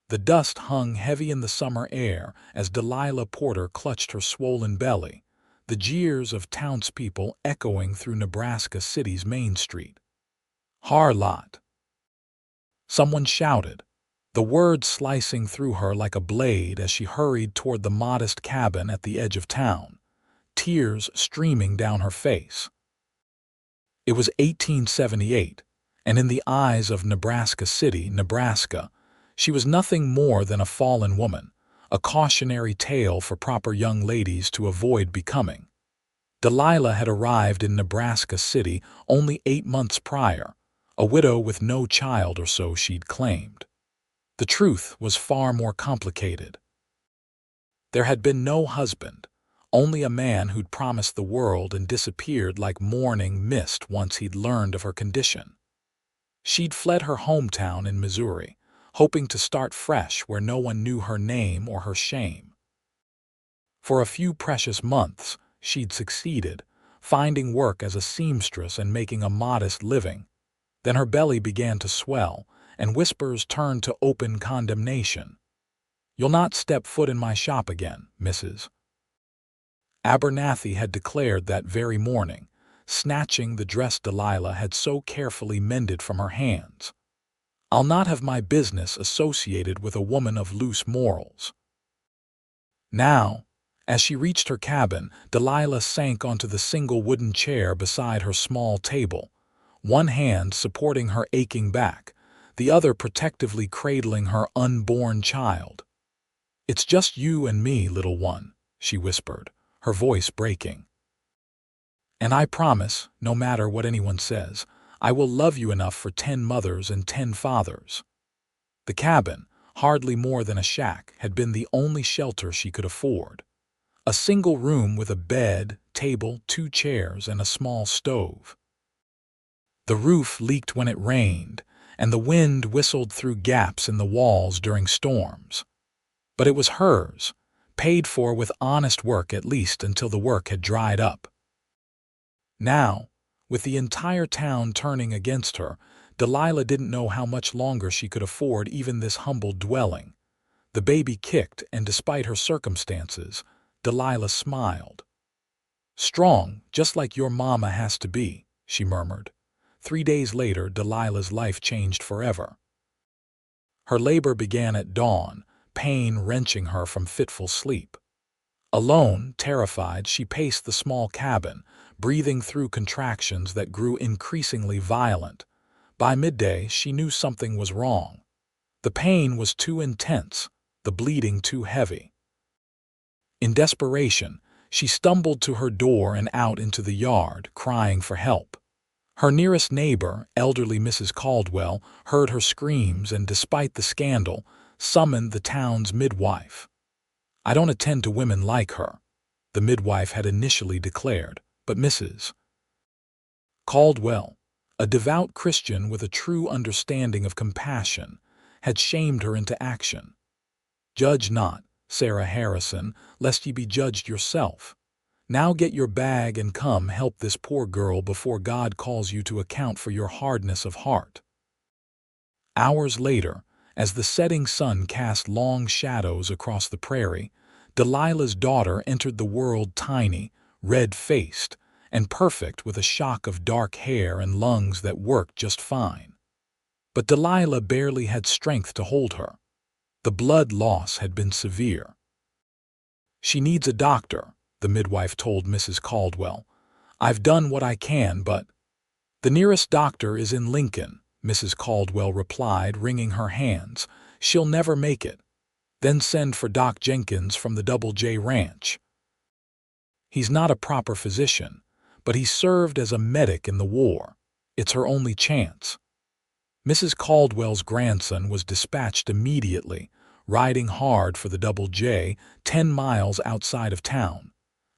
The dust hung heavy in the summer air as Delilah Porter clutched her swollen belly, the jeers of townspeople echoing through Nebraska City's Main Street. "Harlot!" someone shouted, the words slicing through her like a blade as she hurried toward the modest cabin at the edge of town, tears streaming down her face. It was 1878, and in the eyes of Nebraska City, Nebraska, she was nothing more than a fallen woman, a cautionary tale for proper young ladies to avoid becoming. Delilah had arrived in Nebraska City only 8 months prior, a widow with no child or so she'd claimed. The truth was far more complicated. There had been no husband, only a man who'd promised the world and disappeared like morning mist once he'd learned of her condition. She'd fled her hometown in Missouri, hoping to start fresh where no one knew her name or her shame. For a few precious months, she'd succeeded, finding work as a seamstress and making a modest living. Then her belly began to swell, and whispers turned to open condemnation. "You'll not step foot in my shop again, Mrs. Abernathy," had declared that very morning, snatching the dress Delilah had so carefully mended from her hands. "I'll not have my business associated with a woman of loose morals." Now, as she reached her cabin, Delilah sank onto the single wooden chair beside her small table, one hand supporting her aching back, the other protectively cradling her unborn child. "It's just you and me, little one," she whispered, her voice breaking. "And I promise, no matter what anyone says, I will love you enough for 10 mothers and 10 fathers." The cabin, hardly more than a shack, had been the only shelter she could afford. A single room with a bed, table, 2 chairs, and a small stove. The roof leaked when it rained, and the wind whistled through gaps in the walls during storms. But it was hers, paid for with honest work at least until the work had dried up. Now, with the entire town turning against her, Delilah didn't know how much longer she could afford even this humble dwelling. The baby kicked, and despite her circumstances, Delilah smiled. "Strong, just like your mama has to be," she murmured. 3 days later, Delilah's life changed forever. Her labor began at dawn, pain wrenching her from fitful sleep. Alone, terrified, she paced the small cabin, breathing through contractions that grew increasingly violent. By midday, she knew something was wrong. The pain was too intense, the bleeding too heavy. In desperation, she stumbled to her door and out into the yard, crying for help. Her nearest neighbor, elderly Mrs. Caldwell, heard her screams and, despite the scandal, summoned the town's midwife. "I don't attend to women like her," the midwife had initially declared, but Mrs. Caldwell, a devout Christian with a true understanding of compassion, had shamed her into action. "Judge not, Sarah Harrison, lest ye be judged yourself. Now get your bag and come help this poor girl before God calls you to account for your hardness of heart." Hours later, as the setting sun cast long shadows across the prairie, Delilah's daughter entered the world tiny, red-faced, and perfect, with a shock of dark hair and lungs that worked just fine. But Delilah barely had strength to hold her. The blood loss had been severe. "She needs a doctor," the midwife told Mrs. Caldwell. "I've done what I can, but—" "The nearest doctor is in Lincoln," Mrs. Caldwell replied, wringing her hands. "She'll never make it. Then send for Doc Jenkins from the Double J Ranch. He's not a proper physician, but he served as a medic in the war. It's her only chance." Mrs. Caldwell's grandson was dispatched immediately, riding hard for the Double J, 10 miles outside of town.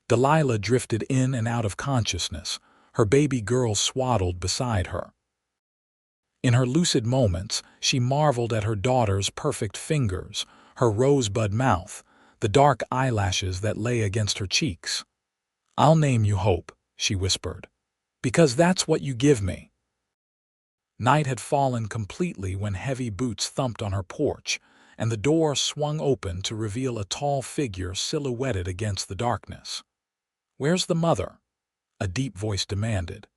Delilah drifted in and out of consciousness, her baby girl swaddled beside her. In her lucid moments, she marveled at her daughter's perfect fingers, her rosebud mouth, the dark eyelashes that lay against her cheeks. "I'll name you Hope," she whispered, "because that's what you give me." Night had fallen completely when heavy boots thumped on her porch, and the door swung open to reveal a tall figure silhouetted against the darkness. "Where's the mother?" a deep voice demanded.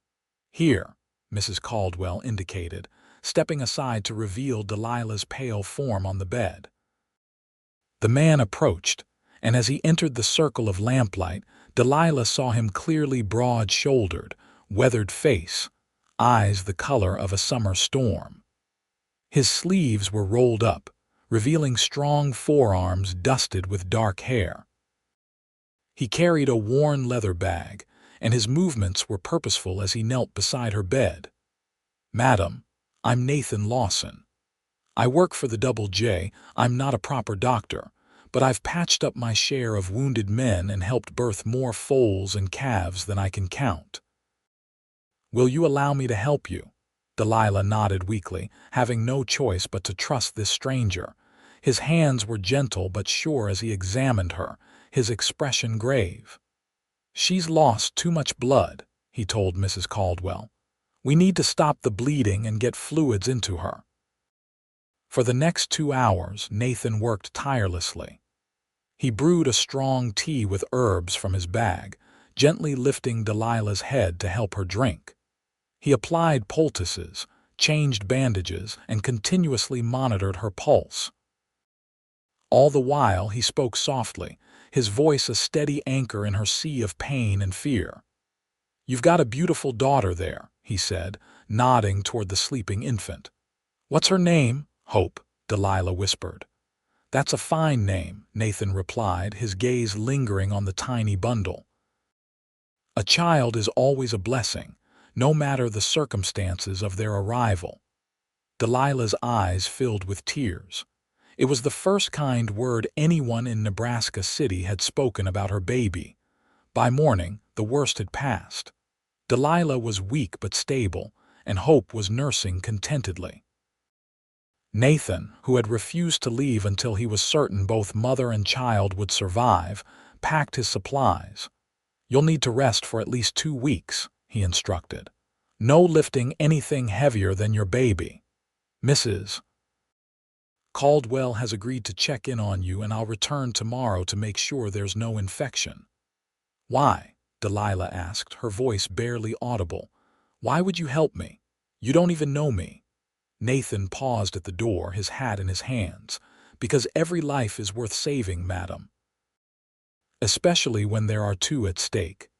"Here," Mrs. Caldwell indicated, stepping aside to reveal Delilah's pale form on the bed. The man approached, and as he entered the circle of lamplight, Delilah saw him clearly broad-shouldered, weathered face, eyes the color of a summer storm. His sleeves were rolled up, revealing strong forearms dusted with dark hair. He carried a worn leather bag, and his movements were purposeful as he knelt beside her bed. "Madam, I'm Nathan Lawson. I work for the Double J. I'm not a proper doctor, but I've patched up my share of wounded men and helped birth more foals and calves than I can count." "Will you allow me to help you?" Delilah nodded weakly, having no choice but to trust this stranger. His hands were gentle but sure as he examined her, his expression grave. "She's lost too much blood," he told Mrs. Caldwell. "We need to stop the bleeding and get fluids into her." For the next 2 hours, Nathan worked tirelessly. He brewed a strong tea with herbs from his bag, gently lifting Delilah's head to help her drink. He applied poultices, changed bandages, and continuously monitored her pulse. All the while, he spoke softly, his voice a steady anchor in her sea of pain and fear. "You've got a beautiful daughter there," he said, nodding toward the sleeping infant. "What's her name?" "Hope," Delilah whispered. "That's a fine name," Nathan replied, his gaze lingering on the tiny bundle. "A child is always a blessing, no matter the circumstances of their arrival." Delilah's eyes filled with tears. It was the first kind word anyone in Nebraska City had spoken about her baby. By morning, the worst had passed. Delilah was weak but stable, and Hope was nursing contentedly. Nathan, who had refused to leave until he was certain both mother and child would survive, packed his supplies. "You'll need to rest for at least 2 weeks, he instructed. "No lifting anything heavier than your baby. Mrs. Caldwell has agreed to check in on you, and I'll return tomorrow to make sure there's no infection." "Why?" Delilah asked, her voice barely audible. "Why would you help me? You don't even know me." Nathan paused at the door, his hat in his hands. "Because every life is worth saving, madam. Especially when there are 2 at stake."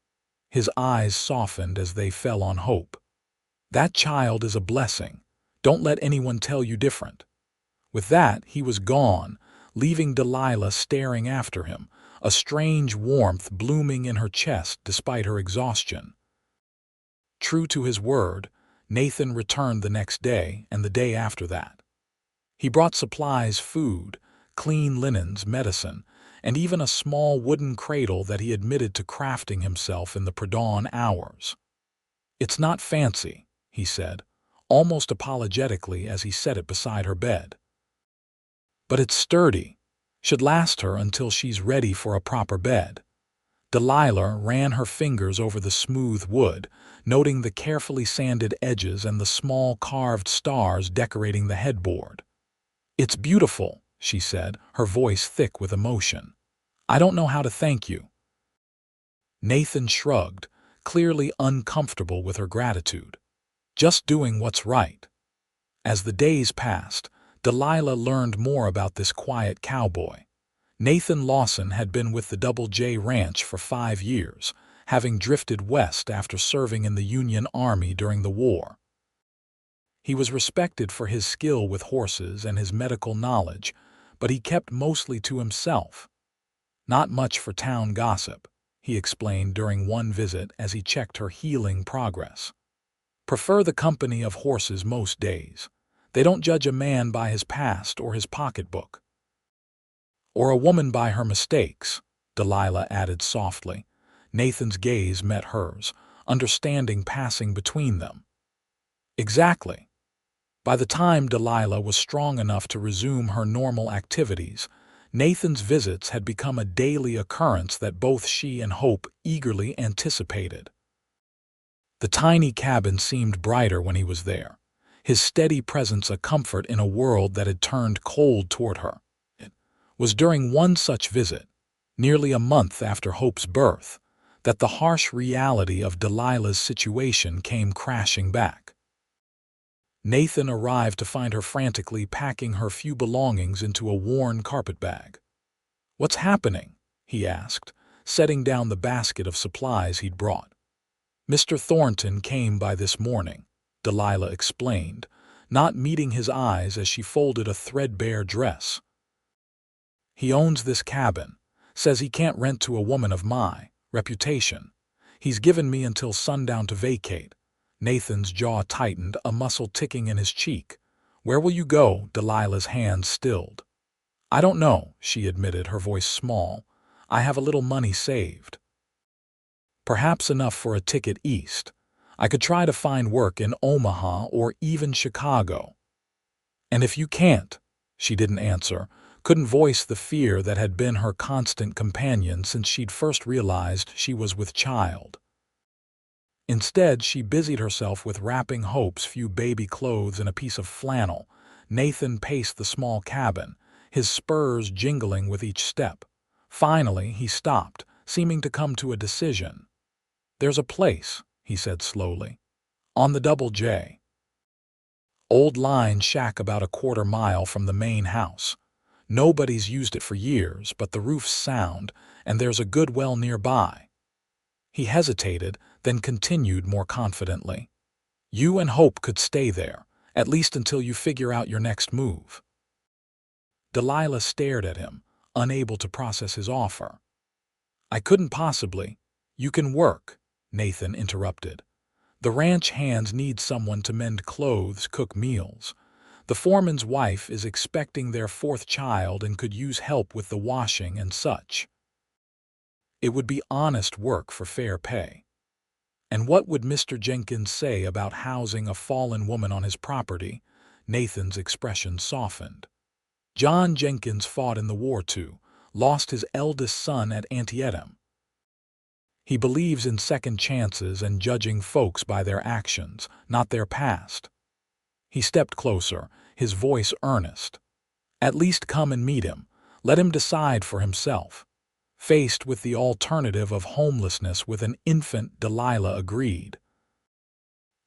His eyes softened as they fell on Hope. "That child is a blessing. Don't let anyone tell you different." With that, he was gone, leaving Delilah staring after him, a strange warmth blooming in her chest despite her exhaustion. True to his word, Nathan returned the next day and the day after that. He brought supplies, food, clean linens, medicine, and even a small wooden cradle that he admitted to crafting himself in the pre-dawn hours. "It's not fancy," he said, almost apologetically as he set it beside her bed. "But it's sturdy. Should last her until she's ready for a proper bed." Delilah ran her fingers over the smooth wood, noting the carefully sanded edges and the small carved stars decorating the headboard. "It's beautiful," she said, her voice thick with emotion. "I don't know how to thank you." Nathan shrugged, clearly uncomfortable with her gratitude. "Just doing what's right." As the days passed, Delilah learned more about this quiet cowboy. Nathan Lawson had been with the Double J Ranch for 5 years, having drifted west after serving in the Union Army during the war. He was respected for his skill with horses and his medical knowledge, but he kept mostly to himself. "Not much for town gossip," he explained during one visit as he checked her healing progress. "Prefer the company of horses most days. They don't judge a man by his past or his pocketbook." "Or a woman by her mistakes," Delilah added softly. Nathan's gaze met hers, understanding passing between them. "Exactly." By the time Delilah was strong enough to resume her normal activities, Nathan's visits had become a daily occurrence that both she and Hope eagerly anticipated. The tiny cabin seemed brighter when he was there, his steady presence a comfort in a world that had turned cold toward her. was during one such visit, nearly a month after Hope's birth, that the harsh reality of Delilah's situation came crashing back. Nathan arrived to find her frantically packing her few belongings into a worn carpet bag. "What's happening?" he asked, setting down the basket of supplies he'd brought. "Mr. Thornton came by this morning," Delilah explained, not meeting his eyes as she folded a threadbare dress. "He owns this cabin, says he can't rent to a woman of my reputation. He's given me until sundown to vacate." Nathan's jaw tightened, a muscle ticking in his cheek. "Where will you go?" Delilah's hands stilled. "I don't know," she admitted, her voice small. "I have a little money saved. Perhaps enough for a ticket east. I could try to find work in Omaha or even Chicago." "And if you can't?" She didn't answer, couldn't voice the fear that had been her constant companion since she'd first realized she was with child. Instead, she busied herself with wrapping Hope's few baby clothes in a piece of flannel. Nathan paced the small cabin, his spurs jingling with each step. Finally, he stopped, seeming to come to a decision. "There's a place," he said slowly, "on the Double J. Old line shack about a quarter mile from the main house. Nobody's used it for years, but the roof's sound, and there's a good well nearby." He hesitated, then continued more confidently. "You and Hope could stay there, at least until you figure out your next move." Delilah stared at him, unable to process his offer. "I couldn't possibly." "You can work," Nathan interrupted. "The ranch hands need someone to mend clothes, cook meals. The foreman's wife is expecting their fourth child and could use help with the washing and such. It would be honest work for fair pay." "And what would Mr. Jenkins say about housing a fallen woman on his property?" Nathan's expression softened. "John Jenkins fought in the war too, lost his eldest son at Antietam. He believes in second chances and judging folks by their actions, not their past." He stepped closer, his voice earnest. "At least come and meet him. Let him decide for himself." Faced with the alternative of homelessness with an infant, Delilah agreed.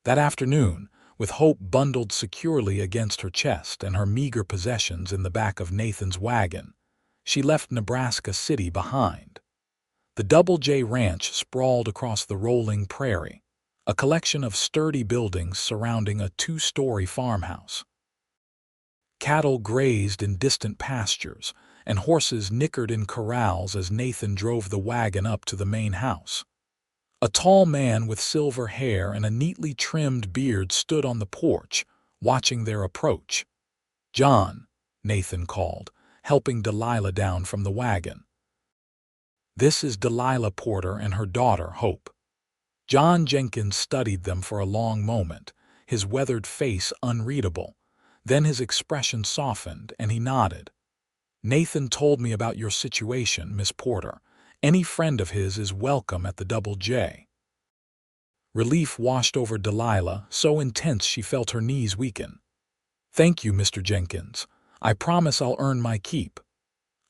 That afternoon, with Hope bundled securely against her chest and her meager possessions in the back of Nathan's wagon, she left Nebraska City behind. The Double J Ranch sprawled across the rolling prairie, a collection of sturdy buildings surrounding a two-story farmhouse. Cattle grazed in distant pastures, and horses nickered in corrals as Nathan drove the wagon up to the main house. A tall man with silver hair and a neatly trimmed beard stood on the porch, watching their approach. "John," Nathan called, helping Delilah down from the wagon. "This is Delilah Porter and her daughter, Hope." John Jenkins studied them for a long moment, his weathered face unreadable. Then his expression softened, and he nodded. "Nathan told me about your situation, Miss Porter. Any friend of his is welcome at the Double J." Relief washed over Delilah, so intense she felt her knees weaken. "Thank you, Mr. Jenkins. I promise I'll earn my keep."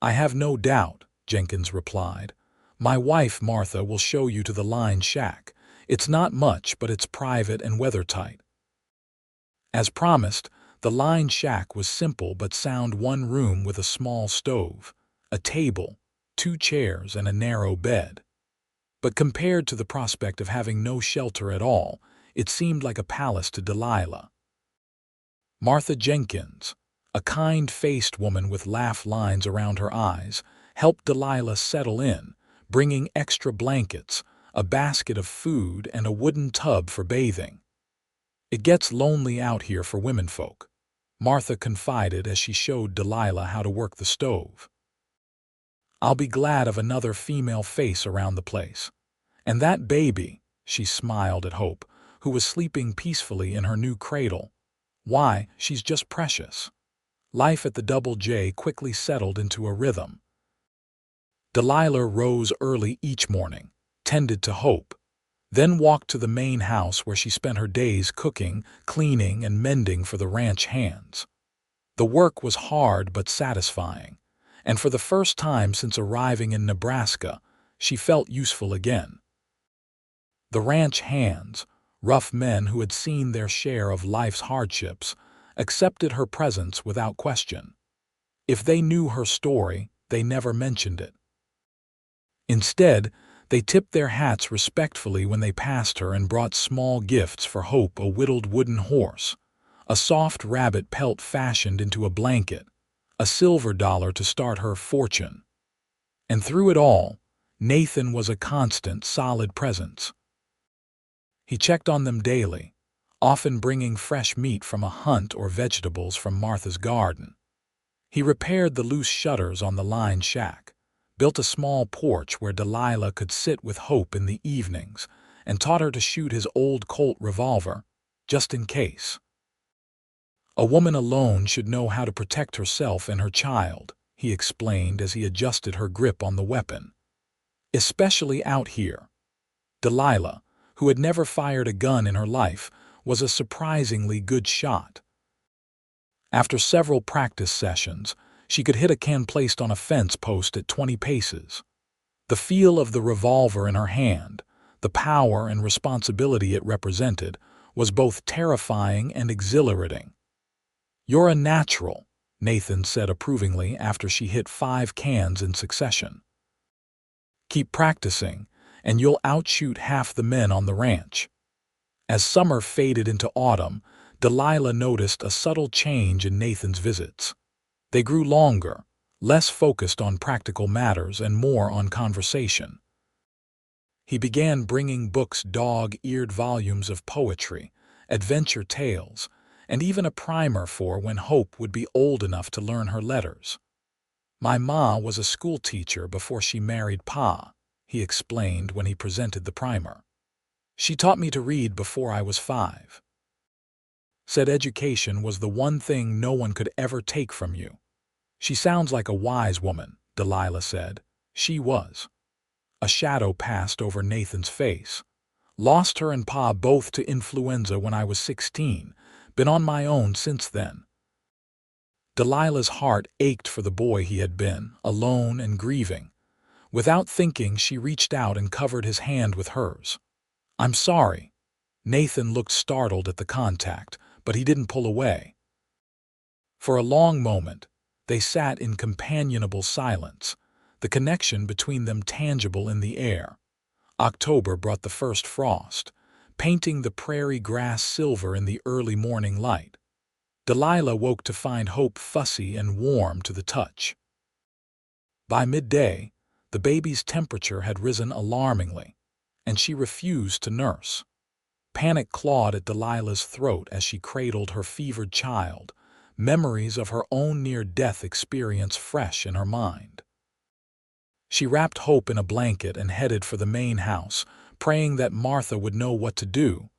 "I have no doubt," Jenkins replied. "My wife, Martha, will show you to the line shack. It's not much, but it's private and weathertight." As promised, the line shack was simple but sound: one room with a small stove, a table, 2 chairs, and a narrow bed. But compared to the prospect of having no shelter at all, it seemed like a palace to Delilah. Martha Jenkins, a kind-faced woman with laugh lines around her eyes, helped Delilah settle in, bringing extra blankets, a basket of food, and a wooden tub for bathing. "It gets lonely out here for womenfolk," Martha confided as she showed Delilah how to work the stove. "I'll be glad of another female face around the place. And that baby," she smiled at Hope, who was sleeping peacefully in her new cradle. "Why, she's just precious." Life at the Double J quickly settled into a rhythm. Delilah rose early each morning, tended to Hope, then walked to the main house where she spent her days cooking, cleaning, and mending for the ranch hands. The work was hard but satisfying, and for the first time since arriving in Nebraska, she felt useful again. The ranch hands, rough men who had seen their share of life's hardships, accepted her presence without question. If they knew her story, they never mentioned it. Instead, they tipped their hats respectfully when they passed her and brought small gifts for Hope: a whittled wooden horse, a soft rabbit pelt fashioned into a blanket, a silver dollar to start her fortune. And through it all, Nathan was a constant, solid presence. He checked on them daily, often bringing fresh meat from a hunt or vegetables from Martha's garden. He repaired the loose shutters on the lined shack, built a small porch where Delilah could sit with Hope in the evenings, and taught her to shoot his old Colt revolver, just in case. A woman alone should know how to protect herself and her child, he explained as he adjusted her grip on the weapon. Especially out here. Delilah, who had never fired a gun in her life, was a surprisingly good shot. After several practice sessions, she could hit a can placed on a fence post at 20 paces. The feel of the revolver in her hand, the power and responsibility it represented, was both terrifying and exhilarating. "You're a natural," Nathan said approvingly after she hit 5 cans in succession. "Keep practicing, and you'll outshoot half the men on the ranch." As summer faded into autumn, Delilah noticed a subtle change in Nathan's visits. They grew longer, less focused on practical matters and more on conversation. He began bringing books, dog-eared volumes of poetry, adventure tales, and even a primer for when Hope would be old enough to learn her letters. "My ma was a school teacher before she married Pa," he explained when he presented the primer. "She taught me to read before I was 5. Said education was the one thing no one could ever take from you." "She sounds like a wise woman," Delilah said. She was. A shadow passed over Nathan's face. "Lost her and Pa both to influenza when I was 16. Been on my own since then." Delilah's heart ached for the boy he had been, alone and grieving. Without thinking, she reached out and covered his hand with hers. "I'm sorry." Nathan looked startled at the contact, but he didn't pull away. For a long moment, they sat in companionable silence, the connection between them tangible in the air. October brought the first frost, painting the prairie grass silver in the early morning light. Delilah woke to find Hope fussy and warm to the touch. By midday, the baby's temperature had risen alarmingly, and she refused to nurse. Panic clawed at Delilah's throat as she cradled her fevered child, memories of her own near-death experience fresh in her mind. She wrapped Hope in a blanket and headed for the main house, praying that Martha would know what to do.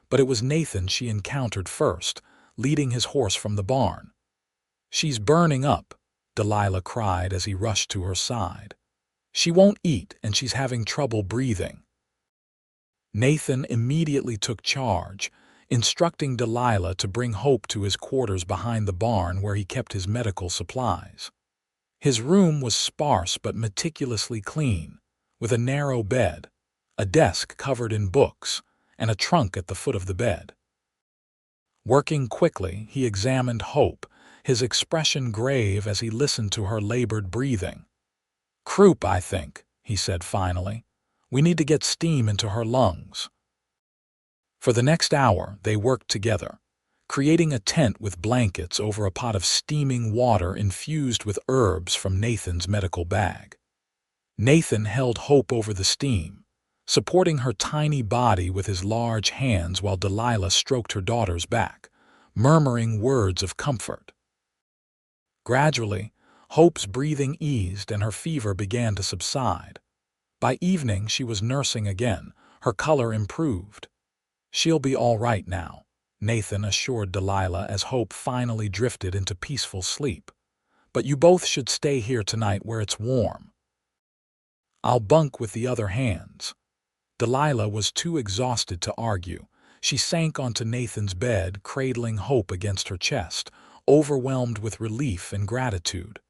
But it was Nathan she encountered first, leading his horse from the barn. "She's burning up," Delilah cried as he rushed to her side. "She won't eat and she's having trouble breathing." Nathan immediately took charge, instructing Delilah to bring Hope to his quarters behind the barn where he kept his medical supplies. His room was sparse but meticulously clean, with a narrow bed, a desk covered in books, and a trunk at the foot of the bed. Working quickly, he examined Hope, his expression grave as he listened to her labored breathing. "Croup, I think," he said finally. "We need to get steam into her lungs." For the next hour, they worked together, creating a tent with blankets over a pot of steaming water infused with herbs from Nathan's medical bag. Nathan held Hope over the steam, supporting her tiny body with his large hands while Delilah stroked her daughter's back, murmuring words of comfort. Gradually, Hope's breathing eased and her fever began to subside. By evening, she was nursing again, her color improved. "She'll be all right now," Nathan assured Delilah as Hope finally drifted into peaceful sleep. "But you both should stay here tonight where it's warm." "I'll bunk with the other hands." Delilah was too exhausted to argue. She sank onto Nathan's bed, cradling Hope against her chest, overwhelmed with relief and gratitude.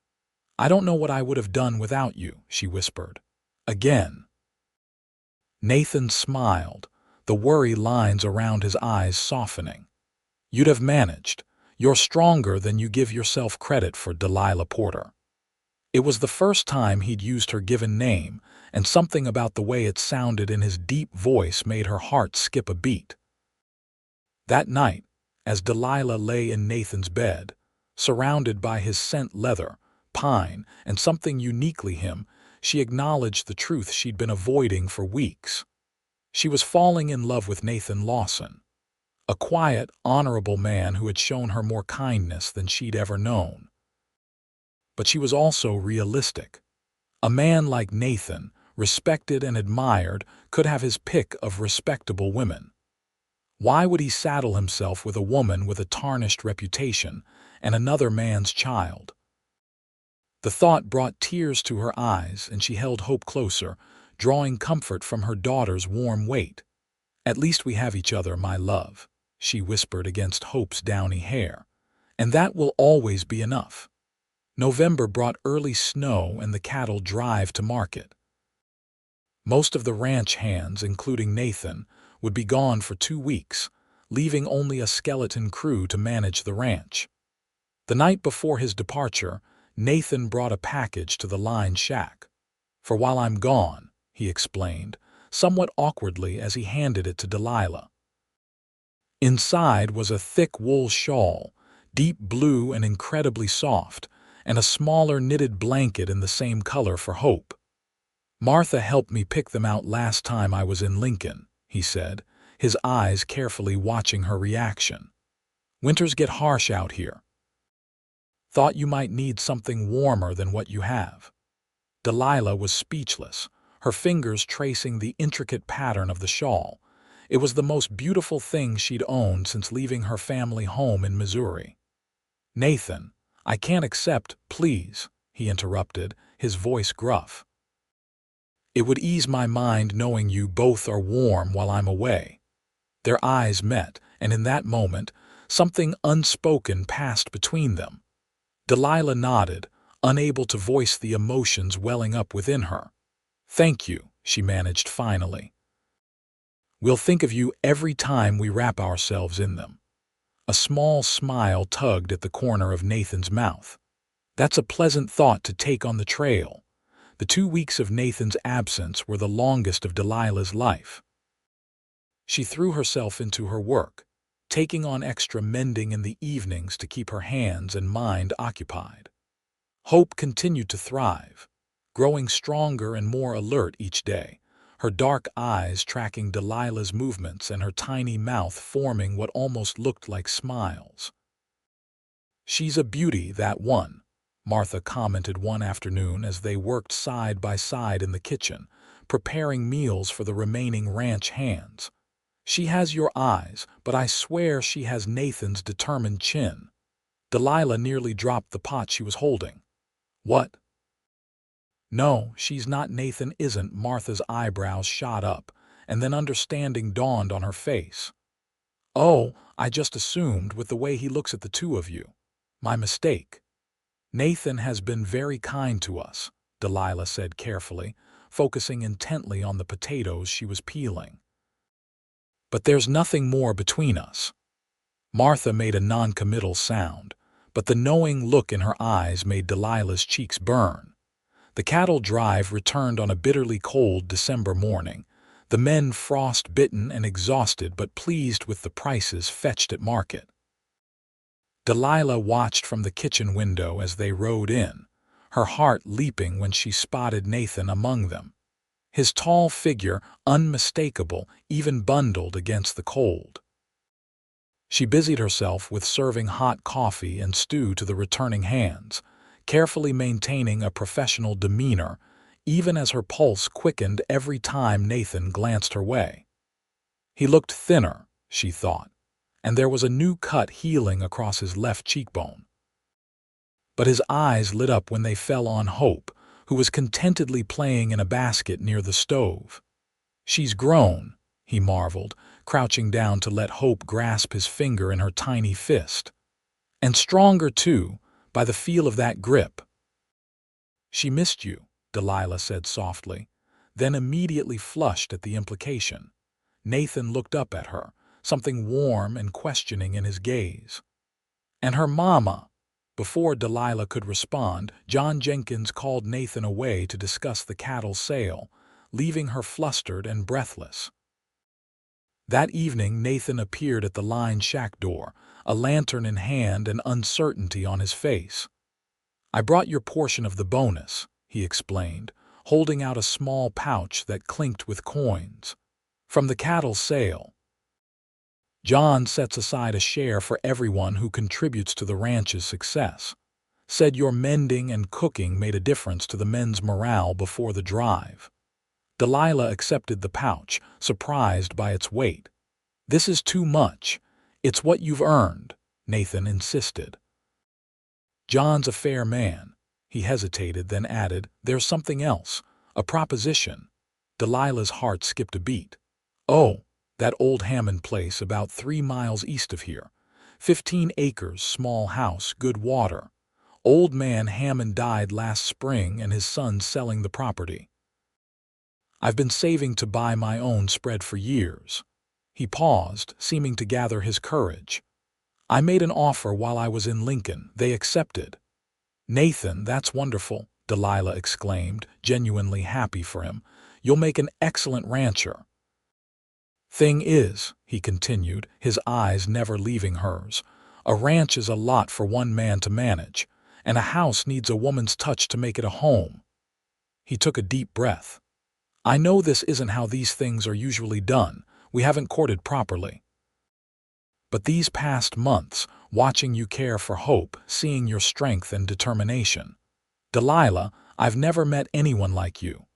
I don't know what I would have done without you," she whispered. Again. Nathan smiled, the worry lines around his eyes softening. "You'd have managed. You're stronger than you give yourself credit for, Delilah Porter." It was the first time he'd used her given name, and something about the way it sounded in his deep voice made her heart skip a beat. That night, as Delilah lay in Nathan's bed, surrounded by his scent leather, pine, and something uniquely him, she acknowledged the truth she'd been avoiding for weeks. She was falling in love with Nathan Lawson, a quiet, honorable man who had shown her more kindness than she'd ever known. But she was also realistic. A man like Nathan, respected and admired, could have his pick of respectable women. Why would he saddle himself with a woman with a tarnished reputation and another man's child? The thought brought tears to her eyes, and she held Hope closer, drawing comfort from her daughter's warm weight. "At least we have each other, my love," she whispered against Hope's downy hair, "and that will always be enough." November brought early snow and the cattle drive to market. Most of the ranch hands, including Nathan, would be gone for 2 weeks, leaving only a skeleton crew to manage the ranch. The night before his departure, Nathan brought a package to the line shack. "For while I'm gone," he explained, somewhat awkwardly as he handed it to Delilah. Inside was a thick wool shawl, deep blue and incredibly soft, and a smaller knitted blanket in the same color for Hope. "Martha helped me pick them out last time I was in Lincoln," he said, his eyes carefully watching her reaction. "Winters get harsh out here. Thought you might need something warmer than what you have." Delilah was speechless, her fingers tracing the intricate pattern of the shawl. It was the most beautiful thing she'd owned since leaving her family home in Missouri. "Nathan, I can't accept, please," he interrupted, his voice gruff. "It would ease my mind knowing you both are warm while I'm away." Their eyes met, and in that moment, something unspoken passed between them. Delilah nodded, unable to voice the emotions welling up within her. "Thank you," she managed finally. "We'll think of you every time we wrap ourselves in them." A small smile tugged at the corner of Nathan's mouth. "That's a pleasant thought to take on the trail." The 2 weeks of Nathan's absence were the longest of Delilah's life. She threw herself into her work, taking on extra mending in the evenings to keep her hands and mind occupied. Hope continued to thrive, growing stronger and more alert each day, her dark eyes tracking Delilah's movements and her tiny mouth forming what almost looked like smiles. "She's a beauty, that one," Martha commented one afternoon as they worked side by side in the kitchen, preparing meals for the remaining ranch hands. "She has your eyes, but I swear she has Nathan's determined chin." Delilah nearly dropped the pot she was holding. "What?" "No, she's not. Nathan isn't." Martha's eyebrows shot up, and then understanding dawned on her face. "Oh, I just assumed with the way he looks at the two of you. My mistake." "Nathan has been very kind to us," Delilah said carefully, focusing intently on the potatoes she was peeling. "But there's nothing more between us." Martha made a non-committal sound, but the knowing look in her eyes made Delilah's cheeks burn. The cattle drive returned on a bitterly cold December morning, the men frost-bitten and exhausted but pleased with the prices fetched at market. Delilah watched from the kitchen window as they rode in, her heart leaping when she spotted Nathan among them. His tall figure, unmistakable, even bundled against the cold. She busied herself with serving hot coffee and stew to the returning hands, carefully maintaining a professional demeanor, even as her pulse quickened every time Nathan glanced her way. He looked thinner, she thought, and there was a new cut healing across his left cheekbone. But his eyes lit up when they fell on Hope, who was contentedly playing in a basket near the stove. "She's grown," he marveled, crouching down to let Hope grasp his finger in her tiny fist. "And stronger, too, by the feel of that grip." She missed you, Delilah said softly, then immediately flushed at the implication. Nathan looked up at her, something warm and questioning in his gaze. And her mama. Before Delilah could respond, John Jenkins called Nathan away to discuss the cattle sale, leaving her flustered and breathless. That evening, Nathan appeared at the line shack door, a lantern in hand and uncertainty on his face. "I brought your portion of the bonus," he explained, holding out a small pouch that clinked with coins. "From the cattle sale. John sets aside a share for everyone who contributes to the ranch's success. Said your mending and cooking made a difference to the men's morale before the drive." Delilah accepted the pouch, surprised by its weight. "This is too much. It's what you've earned," Nathan insisted. "John's a fair man." He hesitated, then added, "There's something else, a proposition." Delilah's heart skipped a beat. "Oh, that old Hammond place about 3 miles east of here. 15 acres, small house, good water. Old man Hammond died last spring and his son's selling the property. I've been saving to buy my own spread for years." He paused, seeming to gather his courage. "I made an offer while I was in Lincoln. They accepted." "Nathan, that's wonderful," Delilah exclaimed, genuinely happy for him. "You'll make an excellent rancher." "Thing is," he continued, his eyes never leaving hers, "a ranch is a lot for one man to manage, and a house needs a woman's touch to make it a home." He took a deep breath. "I know this isn't how these things are usually done. We haven't courted properly. But these past months, watching you care for Hope, seeing your strength and determination. Delilah, I've never met anyone like you."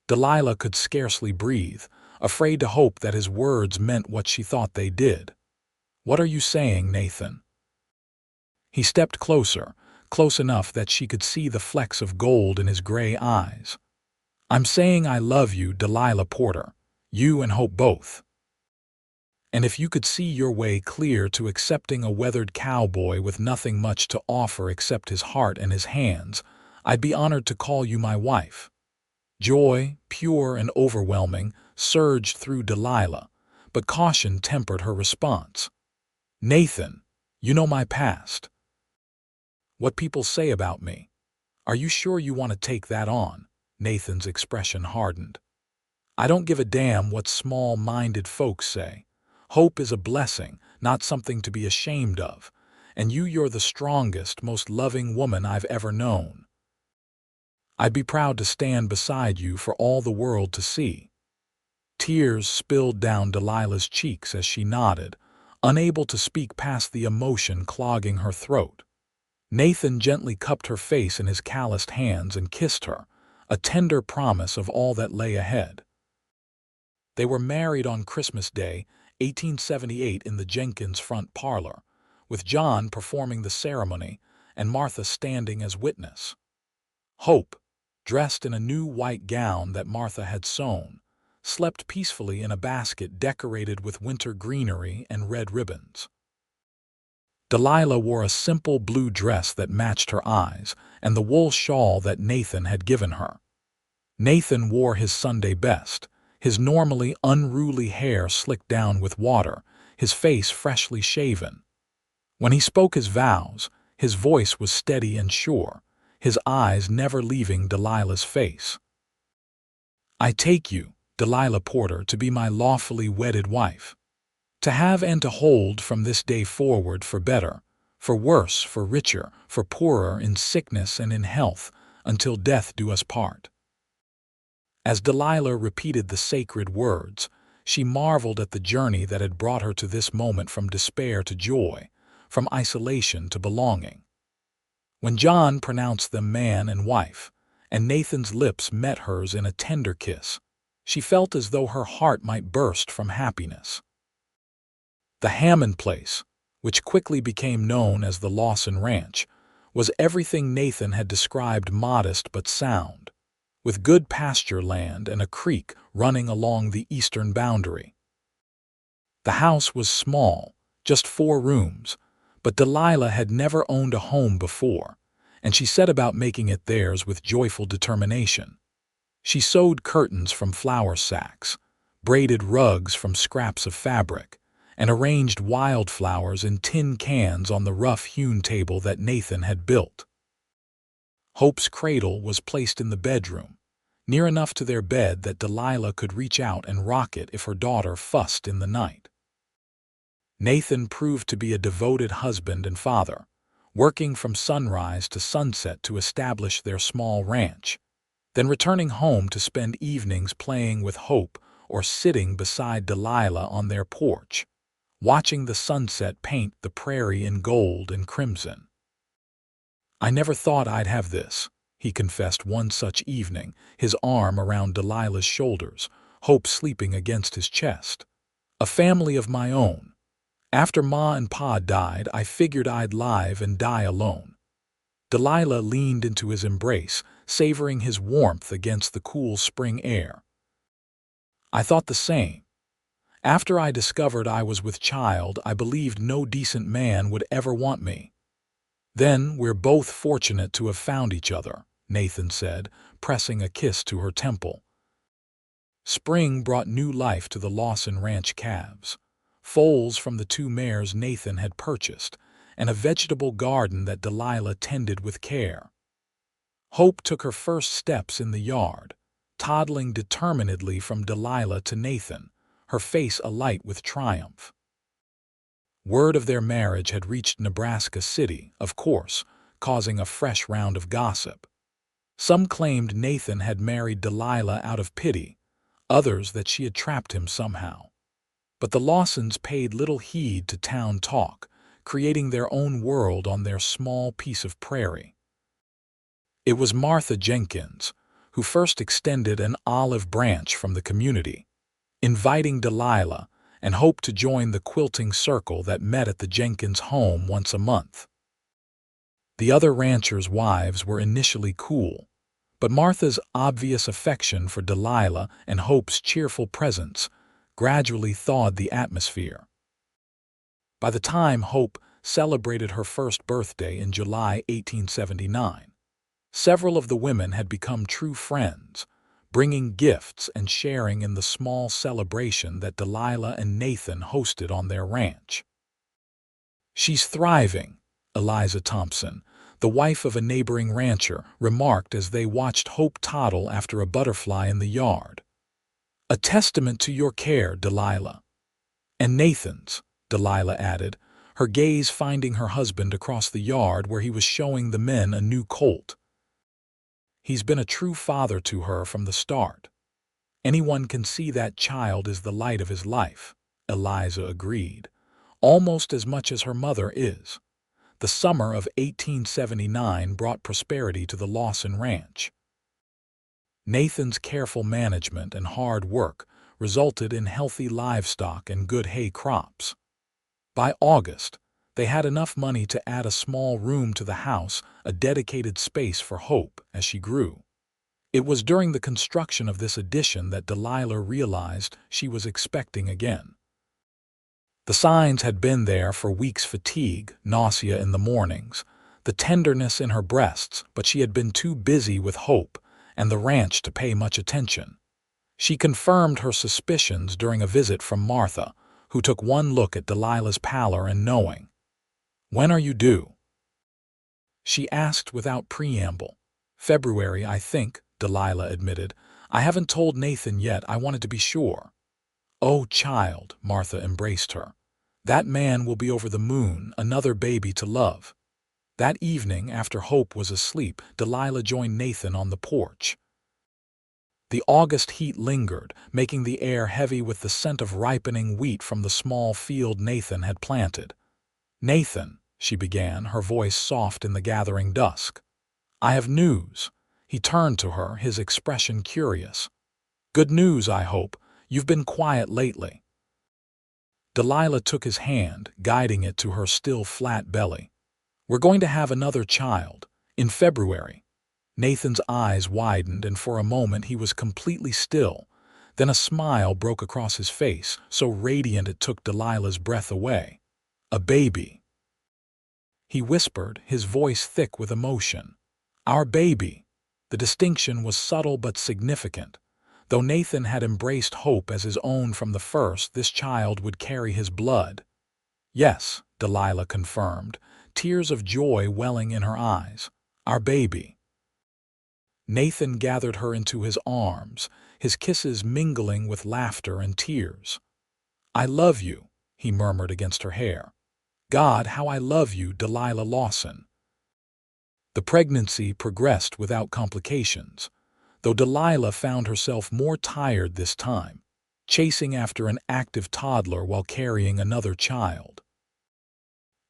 Delilah could scarcely breathe, afraid to hope that his words meant what she thought they did. "What are you saying, Nathan?" He stepped closer, close enough that she could see the flecks of gold in his gray eyes. "I'm saying I love you, Delilah Porter, you and Hope both. And if you could see your way clear to accepting a weathered cowboy with nothing much to offer except his heart and his hands, I'd be honored to call you my wife." Joy, pure and overwhelming, surged through Delilah, but caution tempered her response. "Nathan, you know my past. What people say about me. Are you sure you want to take that on?" Nathan's expression hardened. "I don't give a damn what small-minded folks say. Hope is a blessing, not something to be ashamed of, and you're the strongest, most loving woman I've ever known. I'd be proud to stand beside you for all the world to see." Tears spilled down Delilah's cheeks as she nodded, unable to speak past the emotion clogging her throat. Nathan gently cupped her face in his calloused hands and kissed her, a tender promise of all that lay ahead. They were married on Christmas Day, 1878, in the Jenkins front parlor, with John performing the ceremony and Martha standing as witness. Hope, dressed in a new white gown that Martha had sewn, slept peacefully in a basket decorated with winter greenery and red ribbons. Delilah wore a simple blue dress that matched her eyes and the wool shawl that Nathan had given her. Nathan wore his Sunday best, his normally unruly hair slicked down with water, his face freshly shaven. When he spoke his vows, his voice was steady and sure, his eyes never leaving Delilah's face. "I take you, Delilah Porter, to be my lawfully wedded wife. To have and to hold from this day forward, for better, for worse, for richer, for poorer, in sickness and in health, until death do us part." As Delilah repeated the sacred words, she marveled at the journey that had brought her to this moment, from despair to joy, from isolation to belonging. When John pronounced them man and wife, and Nathan's lips met hers in a tender kiss, she felt as though her heart might burst from happiness. The Hammond place, which quickly became known as the Lawson Ranch, was everything Nathan had described: modest but sound, with good pasture land and a creek running along the eastern boundary. The house was small, just 4 rooms, but Delilah had never owned a home before, and she set about making it theirs with joyful determination. She sewed curtains from flour sacks, braided rugs from scraps of fabric, and arranged wildflowers in tin cans on the rough-hewn table that Nathan had built. Hope's cradle was placed in the bedroom, near enough to their bed that Delilah could reach out and rock it if her daughter fussed in the night. Nathan proved to be a devoted husband and father, working from sunrise to sunset to establish their small ranch, then returning home to spend evenings playing with Hope or sitting beside Delilah on their porch, watching the sunset paint the prairie in gold and crimson. "I never thought I'd have this," he confessed one such evening, his arm around Delilah's shoulders, Hope sleeping against his chest. "A family of my own. After Ma and Pa died, I figured I'd live and die alone." Delilah leaned into his embrace, savoring his warmth against the cool spring air. "I thought the same. After I discovered I was with child, I believed no decent man would ever want me. Then we're both fortunate to have found each other," Nathan said, pressing a kiss to her temple. Spring brought new life to the Lawson Ranch calves, foals from the 2 mares Nathan had purchased, and a vegetable garden that Delilah tended with care. Hope took her first steps in the yard, toddling determinedly from Delilah to Nathan, her face alight with triumph. Word of their marriage had reached Nebraska City, of course, causing a fresh round of gossip. Some claimed Nathan had married Delilah out of pity, others that she had trapped him somehow. But the Lawsons paid little heed to town talk, creating their own world on their small piece of prairie. It was Martha Jenkins who first extended an olive branch from the community, inviting Delilah and Hope to join the quilting circle that met at the Jenkins home once a month. The other ranchers' wives were initially cool, but Martha's obvious affection for Delilah and Hope's cheerful presence gradually thawed the atmosphere. By the time Hope celebrated her first birthday in July 1879, several of the women had become true friends, bringing gifts and sharing in the small celebration that Delilah and Nathan hosted on their ranch. "She's thriving," Eliza Thompson, the wife of a neighboring rancher, remarked as they watched Hope toddle after a butterfly in the yard. "A testament to your care, Delilah." "And Nathan's," Delilah added, her gaze finding her husband across the yard where he was showing the men a new colt. "He's been a true father to her from the start. Anyone can see that child is the light of his life," Eliza agreed, "almost as much as her mother is." The summer of 1879 brought prosperity to the Lawson Ranch. Nathan's careful management and hard work resulted in healthy livestock and good hay crops. By August, they had enough money to add a small room to the house, a dedicated space for Hope as she grew. It was during the construction of this addition that Delilah realized she was expecting again. The signs had been there for weeks: fatigue, nausea in the mornings, the tenderness in her breasts, but she had been too busy with Hope and the ranch to pay much attention. She confirmed her suspicions during a visit from Martha, who took one look at Delilah's pallor and knowing. "When are you due?" she asked without preamble. "February, I think," Delilah admitted. "I haven't told Nathan yet. I wanted to be sure." "Oh, child," Martha embraced her. "That man will be over the moon, another baby to love." That evening, after Hope was asleep, Delilah joined Nathan on the porch. The August heat lingered, making the air heavy with the scent of ripening wheat from the small field Nathan had planted. "Nathan," she began, her voice soft in the gathering dusk. "I have news." He turned to her, his expression curious. "Good news, I hope. You've been quiet lately." Delilah took his hand, guiding it to her still flat belly. "We're going to have another child, in February." Nathan's eyes widened, and for a moment he was completely still. Then a smile broke across his face, so radiant it took Delilah's breath away. "A baby." he whispered, his voice thick with emotion. Our baby. The distinction was subtle but significant. Though Nathan had embraced hope as his own from the first, this child would carry his blood. Yes, Delilah confirmed, tears of joy welling in her eyes. Our baby. Nathan gathered her into his arms, his kisses mingling with laughter and tears. I love you, he murmured against her hair. God, how I love you, Delilah Lawson. The pregnancy progressed without complications, though Delilah found herself more tired this time, chasing after an active toddler while carrying another child.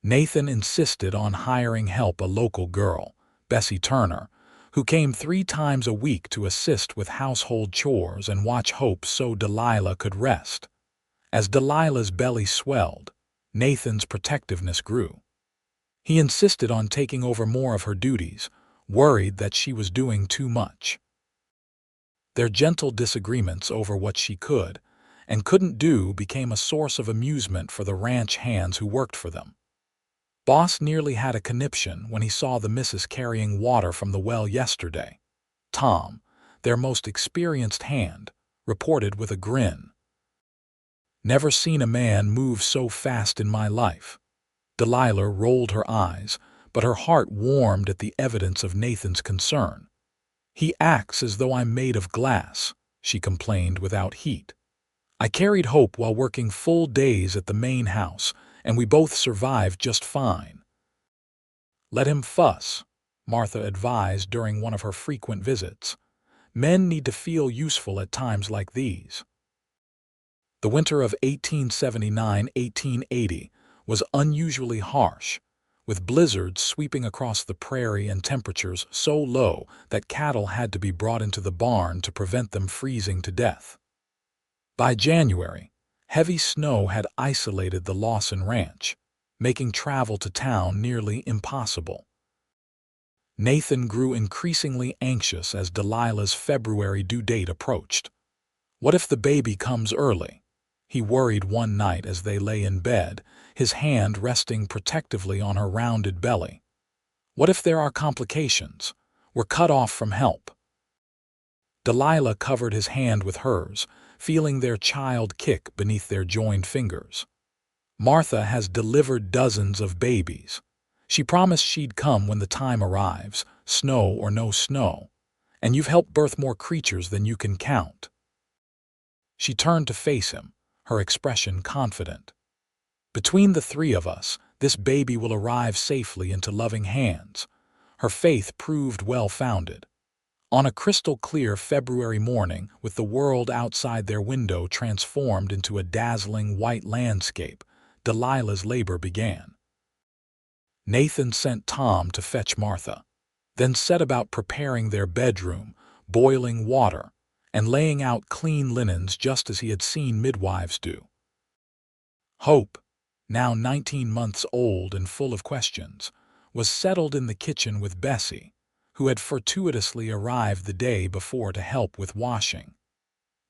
Nathan insisted on hiring help, a local girl, Bessie Turner, who came 3 times a week to assist with household chores and watch Hope so Delilah could rest. As Delilah's belly swelled, Nathan's protectiveness grew. He insisted on taking over more of her duties, worried that she was doing too much. Their gentle disagreements over what she could and couldn't do became a source of amusement for the ranch hands who worked for them. Boss nearly had a conniption when he saw the missus carrying water from the well yesterday. Tom, their most experienced hand, reported with a grin. Never seen a man move so fast in my life. Delilah rolled her eyes, but her heart warmed at the evidence of Nathan's concern. He acts as though I'm made of glass, she complained without heat. I carried Hope while working full days at the main house, and we both survived just fine. Let him fuss, Martha advised during one of her frequent visits. Men need to feel useful at times like these. The winter of 1879-1880 was unusually harsh, with blizzards sweeping across the prairie and temperatures so low that cattle had to be brought into the barn to prevent them freezing to death. By January, heavy snow had isolated the Lawson ranch, making travel to town nearly impossible. Nathan grew increasingly anxious as Delilah's February due date approached. What if the baby comes early? He worried one night as they lay in bed, his hand resting protectively on her rounded belly. What if there are complications? We're cut off from help. Delilah covered his hand with hers, feeling their child kick beneath their joined fingers. Martha has delivered dozens of babies. She promised she'd come when the time arrives, snow or no snow, and you've helped birth more creatures than you can count. She turned to face him, her expression confident. Between the 3 of us, this baby will arrive safely into loving hands. Her faith proved well-founded. On a crystal-clear February morning, with the world outside their window transformed into a dazzling white landscape, Delilah's labor began. Nathan sent Tom to fetch Martha, then set about preparing their bedroom, boiling water, and laying out clean linens just as he had seen midwives do. Hope, now 19 months old and full of questions, was settled in the kitchen with Bessie, who had fortuitously arrived the day before to help with washing.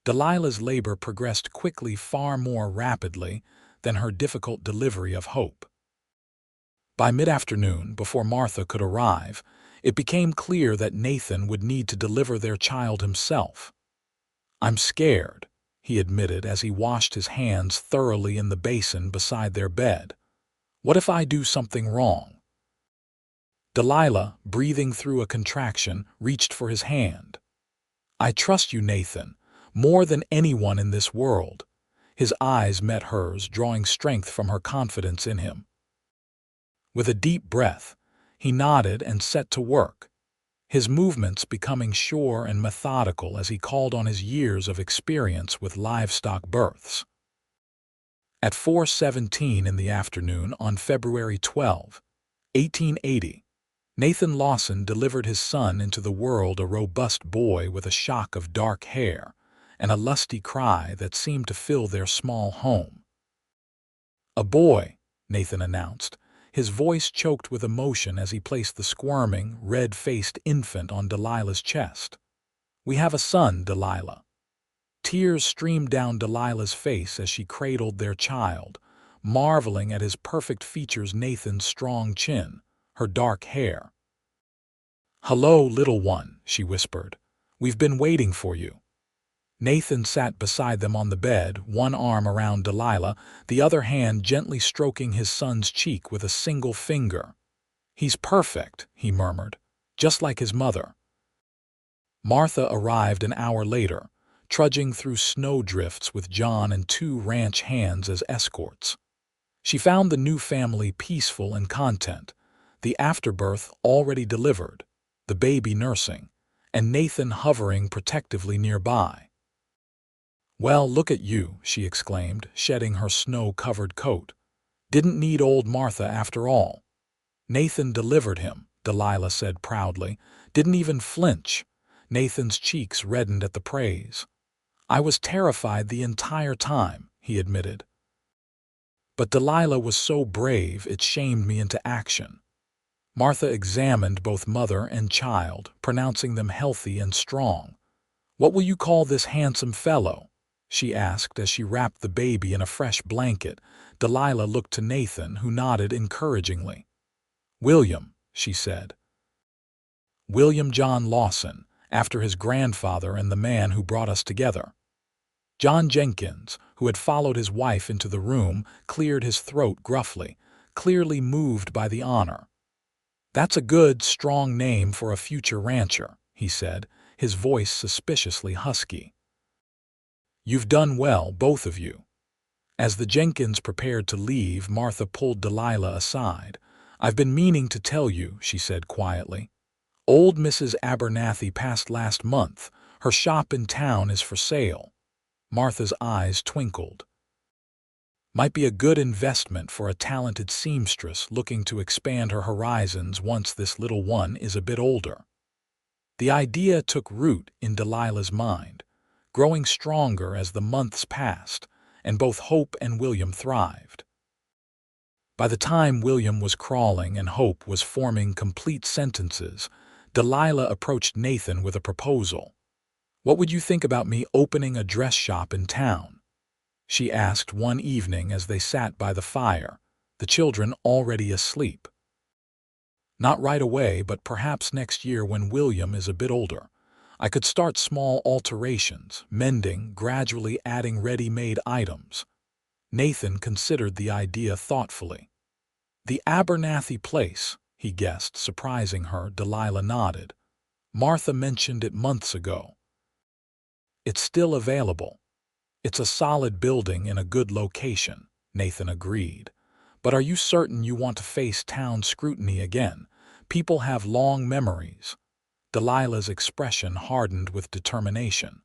Delilah's labor progressed quickly, far more rapidly than her difficult delivery of Hope. By mid-afternoon, before Martha could arrive, it became clear that Nathan would need to deliver their child himself. I'm scared, he admitted as he washed his hands thoroughly in the basin beside their bed. What if I do something wrong? Delilah, breathing through a contraction, reached for his hand. I trust you, Nathan, more than anyone in this world. His eyes met hers, drawing strength from her confidence in him. With a deep breath, he nodded and set to work, his movements becoming sure and methodical as he called on his years of experience with livestock births. At 4:17 in the afternoon on February 12, 1880, Nathan Lawson delivered his son into the world, a robust boy with a shock of dark hair and a lusty cry that seemed to fill their small home. A boy, Nathan announced, his voice choked with emotion as he placed the squirming, red-faced infant on Delilah's chest. We have a son, Delilah. Tears streamed down Delilah's face as she cradled their child, marveling at his perfect features, Nathan's strong chin, her dark hair. "Hello, little one," she whispered. "We've been waiting for you." Nathan sat beside them on the bed, one arm around Delilah, the other hand gently stroking his son's cheek with a single finger. "He's perfect," he murmured, "just like his mother." Martha arrived an hour later, trudging through snowdrifts with John and 2 ranch hands as escorts. She found the new family peaceful and content, the afterbirth already delivered, the baby nursing, and Nathan hovering protectively nearby. "Well, look at you," she exclaimed, shedding her snow-covered coat. "Didn't need old Martha after all." "Nathan delivered him," Delilah said proudly. "Didn't even flinch." Nathan's cheeks reddened at the praise. "I was terrified the entire time," he admitted. "But Delilah was so brave it shamed me into action." Martha examined both mother and child, pronouncing them healthy and strong. "What will you call this handsome fellow?" she asked as she wrapped the baby in a fresh blanket. Delilah looked to Nathan, who nodded encouragingly. "William," she said. "William John Lawson, after his grandfather and the man who brought us together." John Jenkins, who had followed his wife into the room, cleared his throat gruffly, clearly moved by the honor. "That's a good, strong name for a future rancher," he said, his voice suspiciously husky. "You've done well, both of you." As the Jenkins prepared to leave, Martha pulled Delilah aside. "I've been meaning to tell you," she said quietly. "Old Mrs. Abernathy passed last month. Her shop in town is for sale." Martha's eyes twinkled. "Might be a good investment for a talented seamstress looking to expand her horizons once this little one is a bit older." The idea took root in Delilah's mind, growing stronger as the months passed, and both Hope and William thrived. By the time William was crawling and Hope was forming complete sentences, Delilah approached Nathan with a proposal. "What would you think about me opening a dress shop in town?" she asked one evening as they sat by the fire, the children already asleep. "Not right away, but perhaps next year when William is a bit older. I could start small alterations, mending, gradually adding ready-made items." Nathan considered the idea thoughtfully. "The Abernathy place," he guessed, surprising her. Delilah nodded. "Martha mentioned it months ago." "It's still available. It's a solid building in a good location," Nathan agreed. "But are you certain you want to face town scrutiny again? People have long memories." Delilah's expression hardened with determination.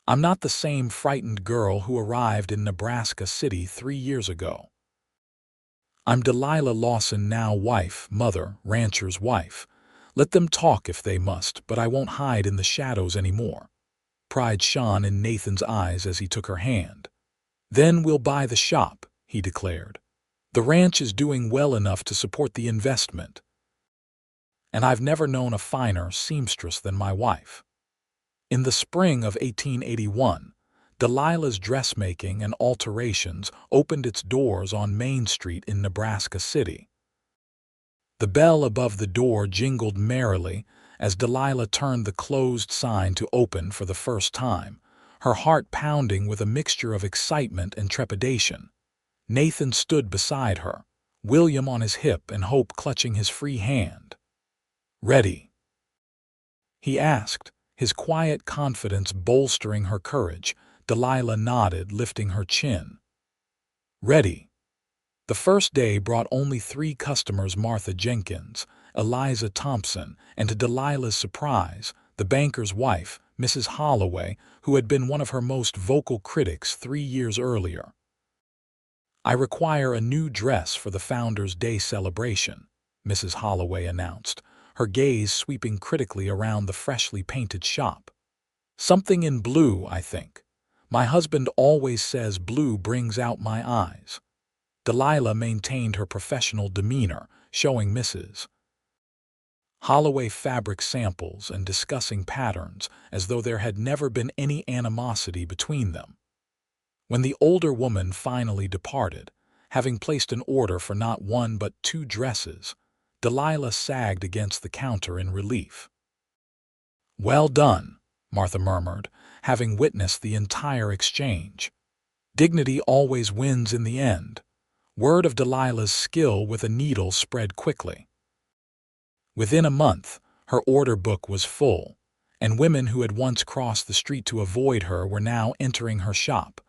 "I'm not the same frightened girl who arrived in Nebraska City 3 years ago. I'm Delilah Lawson now, wife, mother, rancher's wife. Let them talk if they must, but I won't hide in the shadows anymore." Pride shone in Nathan's eyes as he took her hand. "Then we'll buy the shop," he declared. "The ranch is doing well enough to support the investment. And I've never known a finer seamstress than my wife." In the spring of 1881, Delilah's dressmaking and alterations opened its doors on Main Street in Nebraska City. The bell above the door jingled merrily as Delilah turned the closed sign to open for the first time, her heart pounding with a mixture of excitement and trepidation. Nathan stood beside her, William on his hip and Hope clutching his free hand. "Ready?" he asked, his quiet confidence bolstering her courage. Delilah nodded, lifting her chin. "Ready." The first day brought only 3 customers: Martha Jenkins, Eliza Thompson, and to Delilah's surprise, the banker's wife, Mrs. Holloway, who had been one of her most vocal critics 3 years earlier. "I require a new dress for the Founders' Day celebration," Mrs. Holloway announced, her gaze sweeping critically around the freshly painted shop. "Something in blue, I think. My husband always says blue brings out my eyes." Delilah maintained her professional demeanor, showing Mrs. Holloway fabric samples and discussing patterns as though there had never been any animosity between them. When the older woman finally departed, Having placed an order for not one but 2 dresses, Delilah sagged against the counter in relief. "Well done," Martha murmured, having witnessed the entire exchange. Dignity always wins in the end. Word of Delilah's skill with a needle spread quickly. Within a month, her order book was full, and women who had once crossed the street to avoid her were now entering her shop,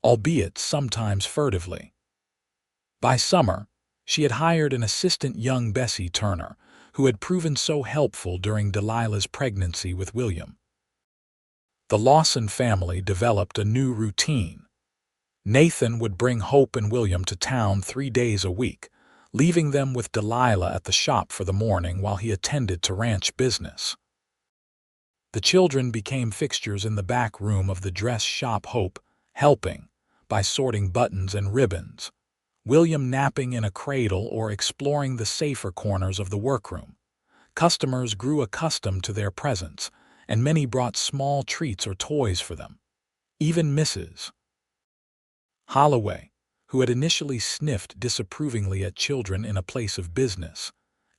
albeit sometimes furtively. By summer, she had hired an assistant, young Bessie Turner, who had proven so helpful during Delilah's pregnancy with William. The Lawson family developed a new routine. Nathan would bring Hope and William to town 3 days a week, leaving them with Delilah at the shop for the morning while he attended to ranch business. The children became fixtures in the back room of the dress shop, Hope helping by sorting buttons and ribbons, William napping in a cradle or exploring the safer corners of the workroom. Customers grew accustomed to their presence, and many brought small treats or toys for them. Even Mrs. Holloway, who had initially sniffed disapprovingly at children in a place of business,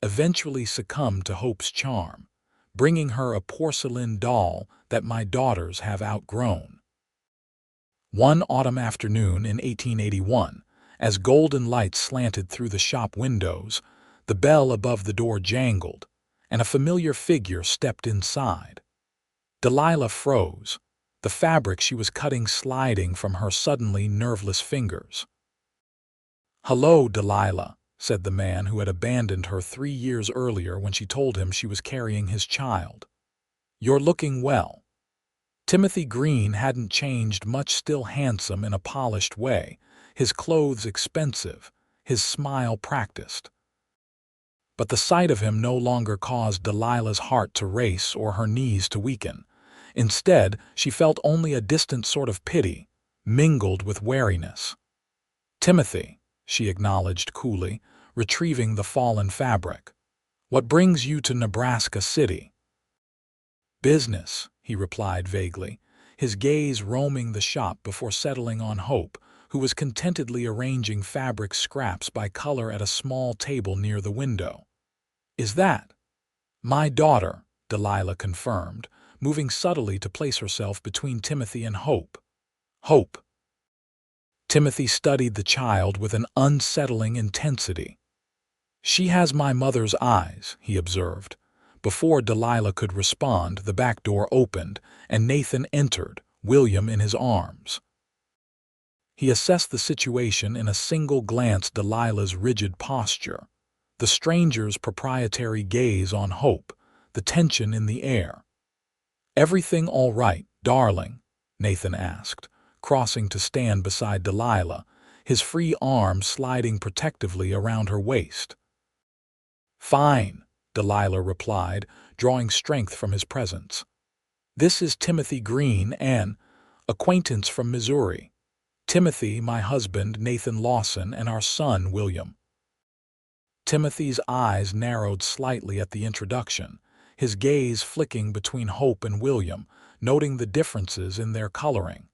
eventually succumbed to Hope's charm, bringing her a porcelain doll that my daughters have outgrown. One autumn afternoon in 1881, as golden lights slanted through the shop windows, the bell above the door jangled, and a familiar figure stepped inside. Delilah froze, the fabric she was cutting sliding from her suddenly nerveless fingers. "Hello, Delilah," said the man who had abandoned her 3 years earlier when she told him she was carrying his child. "You're looking well." Timothy Green hadn't changed much, still handsome in a polished way, his clothes expensive, his smile practiced. But the sight of him no longer caused Delilah's heart to race or her knees to weaken. Instead, she felt only a distant sort of pity, mingled with wariness. "Timothy," she acknowledged coolly, retrieving the fallen fabric. "What brings you to Nebraska City?" "Business," he replied vaguely, his gaze roaming the shop before settling on Hope, who was contentedly arranging fabric scraps by color at a small table near the window. "Is that?" "My daughter," Delilah confirmed, moving subtly to place herself between Timothy and Hope. "Hope." Timothy studied the child with an unsettling intensity. "She has my mother's eyes," he observed. Before Delilah could respond, the back door opened, and Nathan entered, William in his arms. He assessed the situation in a single glance: Delilah's rigid posture, the stranger's proprietary gaze on Hope, the tension in the air. "Everything all right, darling?" Nathan asked, crossing to stand beside Delilah, his free arm sliding protectively around her waist. "Fine," Delilah replied, drawing strength from his presence. "This is Timothy Green, an acquaintance from Missouri. Timothy, my husband, Nathan Lawson, and our son, William." Timothy's eyes narrowed slightly at the introduction, his gaze flicking between Hope and William, noting the differences in their coloring.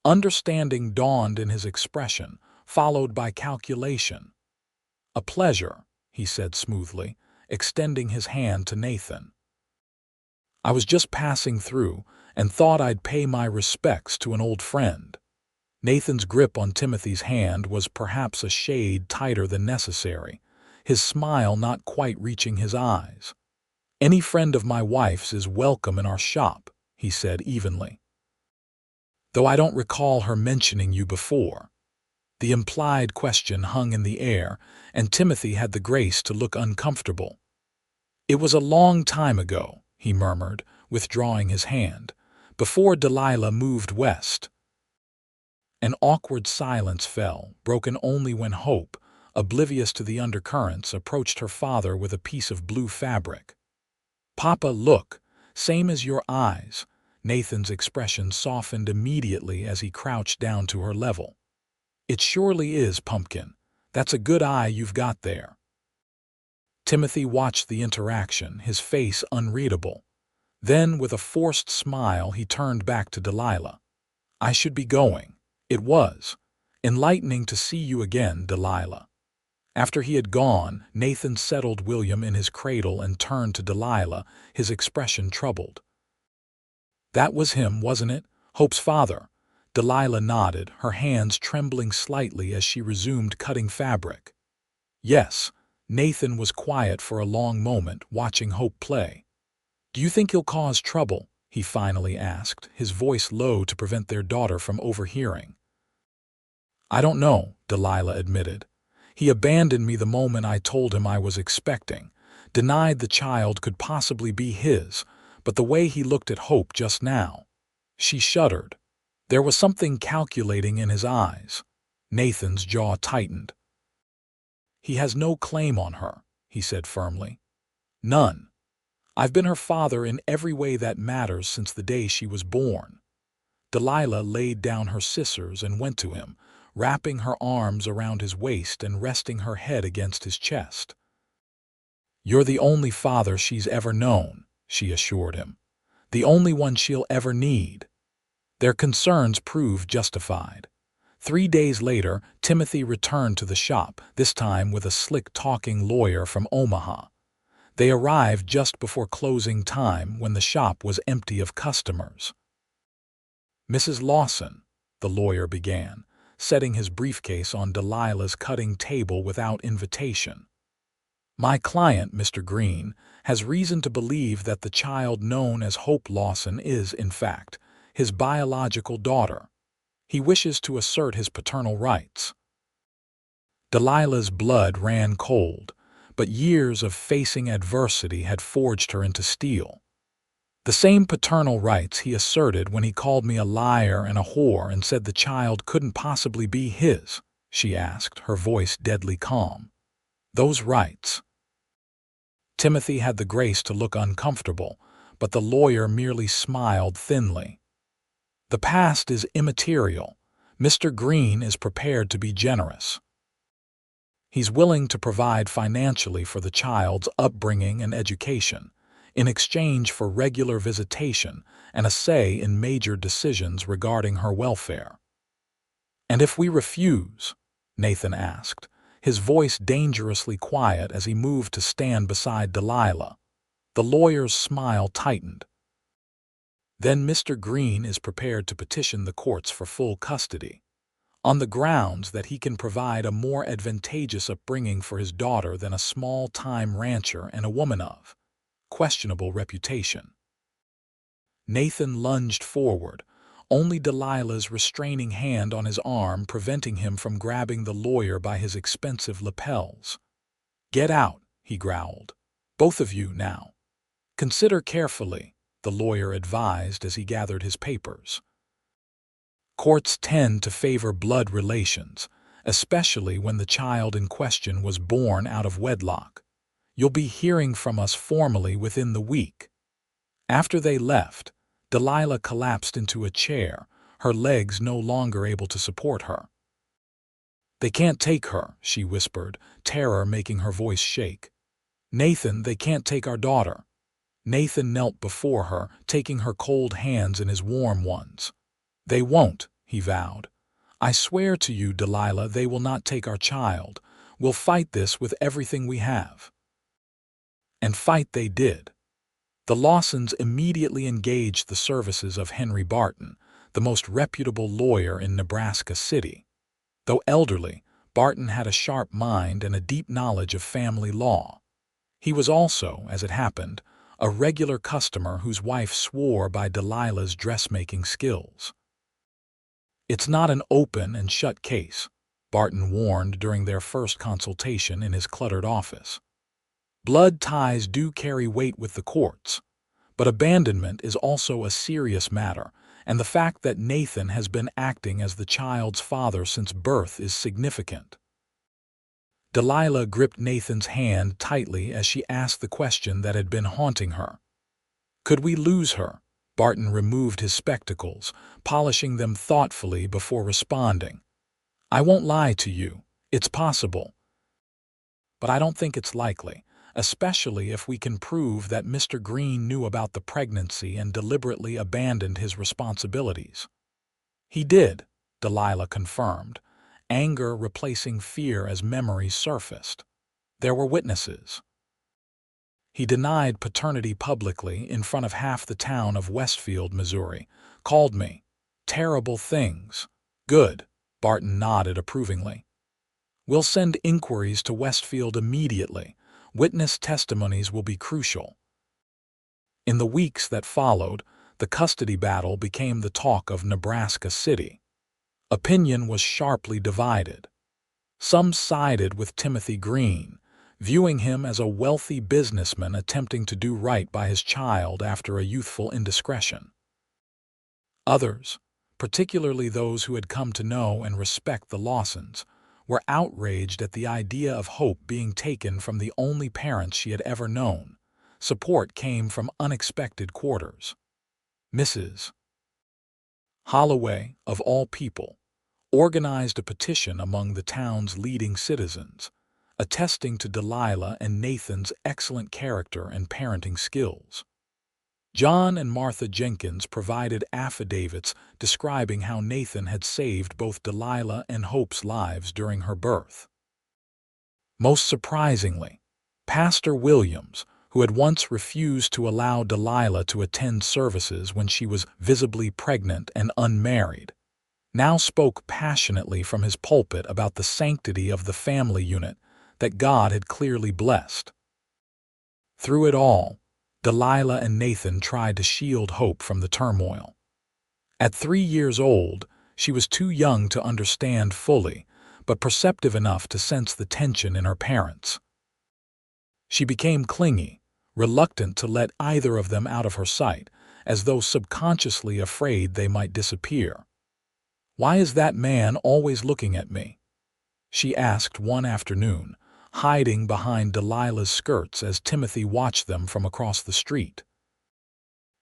Understanding dawned in his expression, followed by calculation. "A pleasure," he said smoothly, extending his hand to Nathan. "I was just passing through and thought I'd pay my respects to an old friend." Nathan's grip on Timothy's hand was perhaps a shade tighter than necessary, his smile not quite reaching his eyes. "Any friend of my wife's is welcome in our shop," he said evenly. "Though I don't recall her mentioning you before." The implied question hung in the air, and Timothy had the grace to look uncomfortable. "It was a long time ago," he murmured, withdrawing his hand, "before Delilah moved west." An awkward silence fell, broken only when Hope, oblivious to the undercurrents, approached her father with a piece of blue fabric. "Papa, look, same as your eyes." Nathan's expression softened immediately as he crouched down to her level. "It surely is, Pumpkin. That's a good eye you've got there." Timothy watched the interaction, his face unreadable. Then, with a forced smile, he turned back to Delilah. "I should be going." It was, "Enlightening to see you again, Delilah." After he had gone, Nathan settled William in his cradle and turned to Delilah, his expression troubled. "That was him, wasn't it? Hope's father?" Delilah nodded, her hands trembling slightly as she resumed cutting fabric. "Yes." Nathan was quiet for a long moment, watching Hope play. "Do you think he'll cause trouble?" he finally asked, his voice low to prevent their daughter from overhearing. "I don't know," Delilah admitted. "He abandoned me the moment I told him I was expecting, denied the child could possibly be his, but the way he looked at Hope just now—" She shuddered. There was something calculating in his eyes. Nathan's jaw tightened. "He has no claim on her," he said firmly. "None. I've been her father in every way that matters since the day she was born." Delilah laid down her scissors and went to him, wrapping her arms around his waist and resting her head against his chest. "You're the only father she's ever known," she assured him. "The only one she'll ever need." Their concerns proved justified. 3 days later, Timothy returned to the shop, this time with a slick-talking lawyer from Omaha. They arrived just before closing time when the shop was empty of customers. "Mrs. Lawson," the lawyer began, setting his briefcase on Delilah's cutting table without invitation. "My client, Mr. Green, has reason to believe that the child known as Hope Lawson is, in fact, his biological daughter. He wishes to assert his paternal rights." Delilah's blood ran cold, but years of facing adversity had forged her into steel. "The same paternal rights he asserted when he called me a liar and a whore and said the child couldn't possibly be his?" she asked, her voice deadly calm. "Those rights." Timothy had the grace to look uncomfortable, but the lawyer merely smiled thinly. "The past is immaterial. Mr. Green is prepared to be generous. He's willing to provide financially for the child's upbringing and education, in exchange for regular visitation and a say in major decisions regarding her welfare." "And if we refuse?" Nathan asked, his voice dangerously quiet as he moved to stand beside Delilah. The lawyer's smile tightened. "Then Mr. Green is prepared to petition the courts for full custody, on the grounds that he can provide a more advantageous upbringing for his daughter than a small-time rancher and a woman of questionable reputation." Nathan lunged forward, only Delilah's restraining hand on his arm preventing him from grabbing the lawyer by his expensive lapels. "Get out," he growled. "Both of you now. Consider carefully," the lawyer advised as he gathered his papers. "Courts tend to favor blood relations, especially when the child in question was born out of wedlock. You'll be hearing from us formally within the week." After they left, Delilah collapsed into a chair, her legs no longer able to support her. "They can't take her," she whispered, terror making her voice shake. "Nathan, they can't take our daughter." Nathan knelt before her, taking her cold hands in his warm ones. "They won't," he vowed. "I swear to you, Delilah, they will not take our child. We'll fight this with everything we have." And fight they did. The Lawsons immediately engaged the services of Henry Barton, the most reputable lawyer in Nebraska City. Though elderly, Barton had a sharp mind and a deep knowledge of family law. He was also, as it happened, a regular customer whose wife swore by Delilah's dressmaking skills. "It's not an open and shut case," Barton warned during their first consultation in his cluttered office. "Blood ties do carry weight with the courts, but abandonment is also a serious matter, and the fact that Nathan has been acting as the child's father since birth is significant." Delilah gripped Nathan's hand tightly as she asked the question that had been haunting her. "Could we lose her?" Barton removed his spectacles, polishing them thoughtfully before responding. "I won't lie to you. It's possible. But I don't think it's likely, especially if we can prove that Mr. Green knew about the pregnancy and deliberately abandoned his responsibilities." "He did," Delilah confirmed, anger replacing fear as memories surfaced. There were witnesses. He denied paternity publicly in front of half the town of Westfield, Missouri. Called me terrible things. Good, Barton nodded approvingly. We'll send inquiries to Westfield immediately. Witness testimonies will be crucial. In the weeks that followed, the custody battle became the talk of Nebraska City. Opinion was sharply divided. Some sided with Timothy Green, viewing him as a wealthy businessman attempting to do right by his child after a youthful indiscretion. Others, particularly those who had come to know and respect the Lawsons, were outraged at the idea of Hope being taken from the only parents she had ever known. Support came from unexpected quarters. Mrs. Holloway, of all people, organized a petition among the town's leading citizens, attesting to Delilah and Nathan's excellent character and parenting skills. John and Martha Jenkins provided affidavits describing how Nathan had saved both Delilah and Hope's lives during her birth. Most surprisingly, Pastor Williams, who had once refused to allow Delilah to attend services when she was visibly pregnant and unmarried, now spoke passionately from his pulpit about the sanctity of the family unit that God had clearly blessed. Through it all, Delilah and Nathan tried to shield Hope from the turmoil. At 3 years old, she was too young to understand fully, but perceptive enough to sense the tension in her parents. She became clingy, reluctant to let either of them out of her sight, as though subconsciously afraid they might disappear. "Why is that man always looking at me?" she asked one afternoon, hiding behind Delilah's skirts as Timothy watched them from across the street.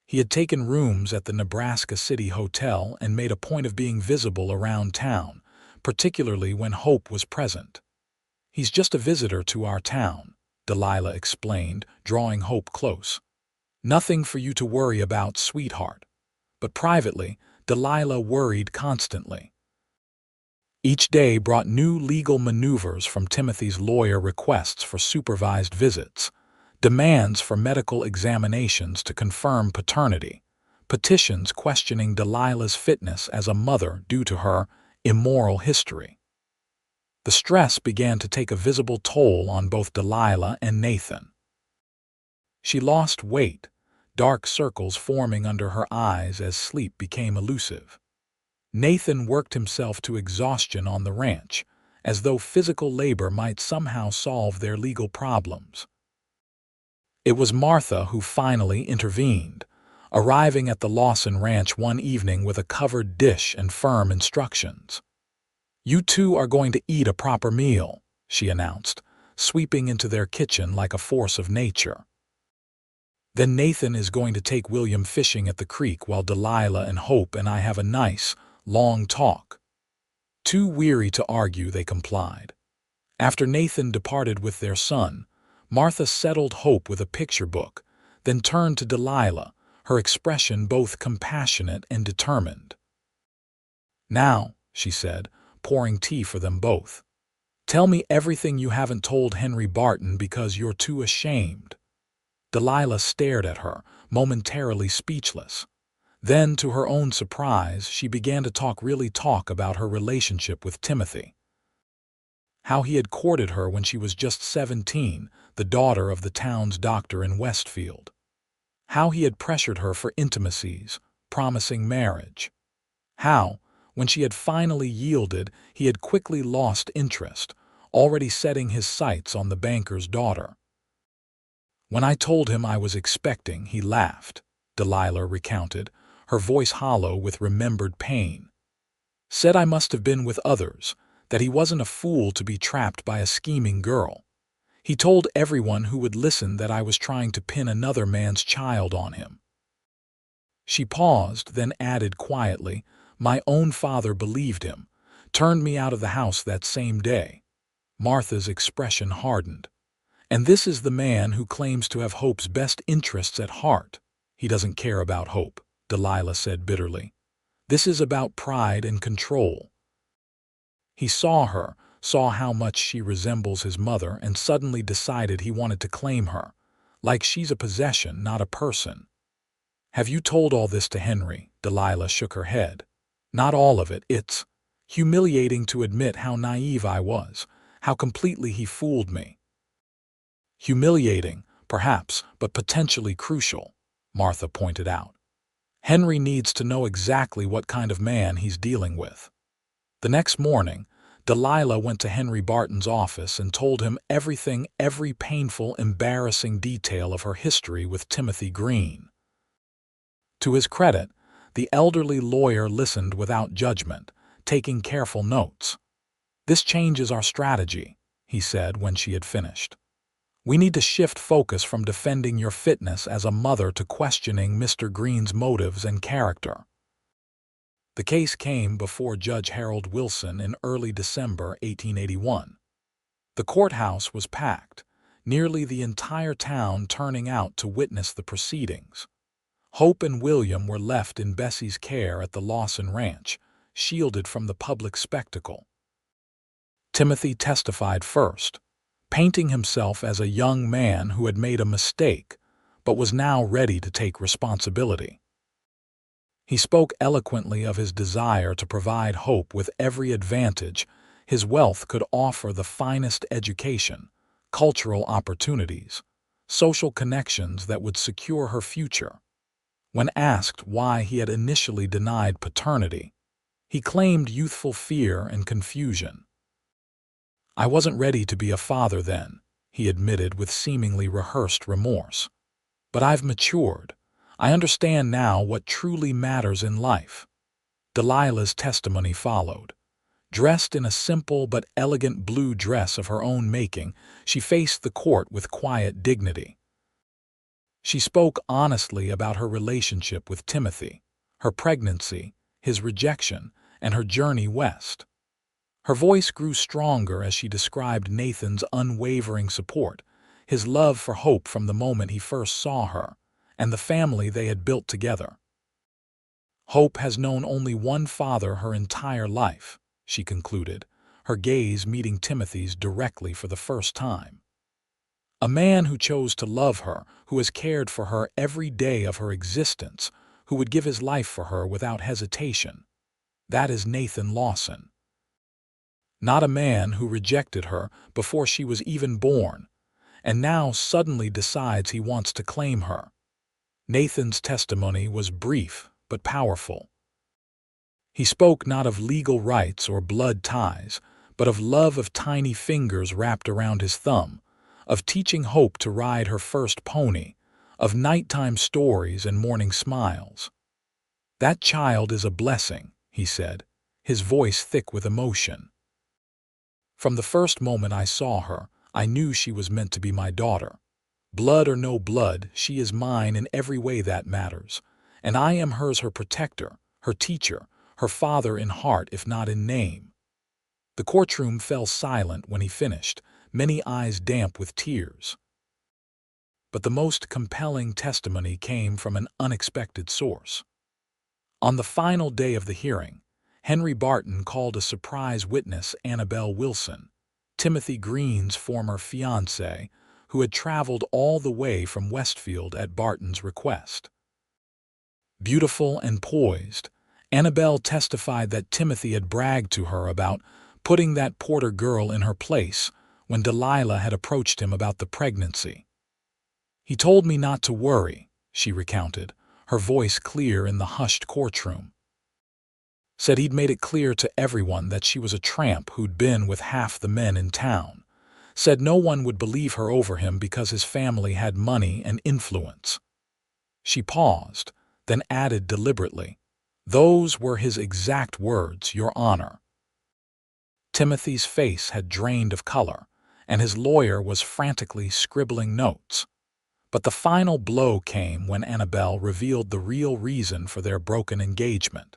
He had taken rooms at the Nebraska City Hotel and made a point of being visible around town, particularly when Hope was present. "He's just a visitor to our town," Delilah explained, drawing Hope close. "Nothing for you to worry about, sweetheart." But privately, Delilah worried constantly. Each day brought new legal maneuvers from Timothy's lawyer, requests for supervised visits, demands for medical examinations to confirm paternity, petitions questioning Delilah's fitness as a mother due to her immoral history. The stress began to take a visible toll on both Delilah and Nathan. She lost weight, dark circles forming under her eyes as sleep became elusive. Nathan worked himself to exhaustion on the ranch, as though physical labor might somehow solve their legal problems. It was Martha who finally intervened, arriving at the Lawson ranch one evening with a covered dish and firm instructions. "You two are going to eat a proper meal," she announced, sweeping into their kitchen like a force of nature. "Then Nathan is going to take William fishing at the creek while Delilah and Hope and I have a nice, long talk." Too weary to argue, they complied. After Nathan departed with their son, Martha settled Hope with a picture book, then turned to Delilah, her expression both compassionate and determined. "Now," she said, pouring tea for them both, "tell me everything you haven't told Henry Barton because you're too ashamed." Delilah stared at her, momentarily speechless. Then, to her own surprise, she began to talk about her relationship with Timothy. How he had courted her when she was just 17, the daughter of the town's doctor in Westfield. How he had pressured her for intimacies, promising marriage. How, when she had finally yielded, he had quickly lost interest, already setting his sights on the banker's daughter. "When I told him I was expecting, he laughed," Delilah recounted, her voice hollow with remembered pain. "Said I must have been with others, that he wasn't a fool to be trapped by a scheming girl. He told everyone who would listen that I was trying to pin another man's child on him." She paused, then added quietly, "My own father believed him, turned me out of the house that same day." Martha's expression hardened. "And this is the man who claims to have Hope's best interests at heart." "He doesn't care about Hope," Delilah said bitterly. "This is about pride and control." He saw her, saw how much she resembles his mother, and suddenly decided he wanted to claim her, like she's a possession, not a person. "Have you told all this to Henry?" Delilah shook her head. "Not all of it. It's humiliating to admit how naive I was, how completely he fooled me." "Humiliating, perhaps, but potentially crucial," Martha pointed out. "Henry needs to know exactly what kind of man he's dealing with." The next morning, Delilah went to Henry Barton's office and told him everything, every painful, embarrassing detail of her history with Timothy Green. To his credit, the elderly lawyer listened without judgment, taking careful notes. "This changes our strategy," he said when she had finished. "We need to shift focus from defending your fitness as a mother to questioning Mr. Green's motives and character." The case came before Judge Harold Wilson in early December 1881. The courthouse was packed, nearly the entire town turning out to witness the proceedings. Hope and William were left in Bessie's care at the Lawson Ranch, shielded from the public spectacle. Timothy testified first, painting himself as a young man who had made a mistake, but was now ready to take responsibility. He spoke eloquently of his desire to provide Hope with every advantage his wealth could offer: the finest education, cultural opportunities, social connections that would secure her future. When asked why he had initially denied paternity, he claimed youthful fear and confusion. "I wasn't ready to be a father then," he admitted with seemingly rehearsed remorse. "But I've matured. I understand now what truly matters in life." Delilah's testimony followed. Dressed in a simple but elegant blue dress of her own making, she faced the court with quiet dignity. She spoke honestly about her relationship with Timothy, her pregnancy, his rejection, and her journey west. Her voice grew stronger as she described Nathan's unwavering support, his love for Hope from the moment he first saw her, and the family they had built together. "Hope has known only one father her entire life," she concluded, her gaze meeting Timothy's directly for the first time. "A man who chose to love her, who has cared for her every day of her existence, who would give his life for her without hesitation. That is Nathan Lawson. Not a man who rejected her before she was even born, and now suddenly decides he wants to claim her." Nathan's testimony was brief but powerful. He spoke not of legal rights or blood ties, but of love, of tiny fingers wrapped around his thumb, of teaching Hope to ride her first pony, of nighttime stories and morning smiles. "That child is a blessing," he said, his voice thick with emotion. "From the first moment I saw her, I knew she was meant to be my daughter. Blood or no blood, she is mine in every way that matters, and I am hers, her protector, her teacher, her father in heart if not in name." The courtroom fell silent when he finished, many eyes damp with tears. But the most compelling testimony came from an unexpected source. On the final day of the hearing, Henry Barton called a surprise witness, Annabelle Wilson, Timothy Green's former fiancée, who had traveled all the way from Westfield at Barton's request. Beautiful and poised, Annabelle testified that Timothy had bragged to her about putting that Porter girl in her place when Delilah had approached him about the pregnancy. "He told me not to worry," she recounted, her voice clear in the hushed courtroom. "Said he'd made it clear to everyone that she was a tramp who'd been with half the men in town. Said no one would believe her over him because his family had money and influence." She paused, then added deliberately, "Those were his exact words, Your Honor." Timothy's face had drained of color, and his lawyer was frantically scribbling notes. But the final blow came when Annabelle revealed the real reason for their broken engagement.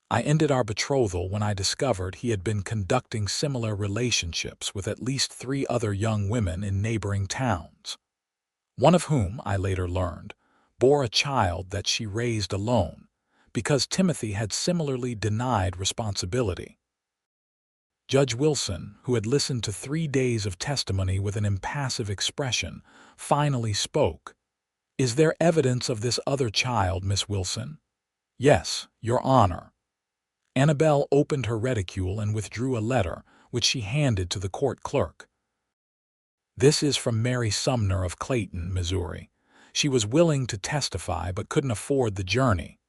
"I ended our betrothal when I discovered he had been conducting similar relationships with at least 3 other young women in neighboring towns, one of whom, I later learned, bore a child that she raised alone, because Timothy had similarly denied responsibility. Judge Wilson, who had listened to 3 days of testimony with an impassive expression, finally spoke. "Is there evidence of this other child, Miss Wilson?" "Yes, Your Honor." Annabelle opened her reticule and withdrew a letter, which she handed to the court clerk. "This is from Mary Sumner of Clayton, Missouri. She was willing to testify but couldn't afford the journey.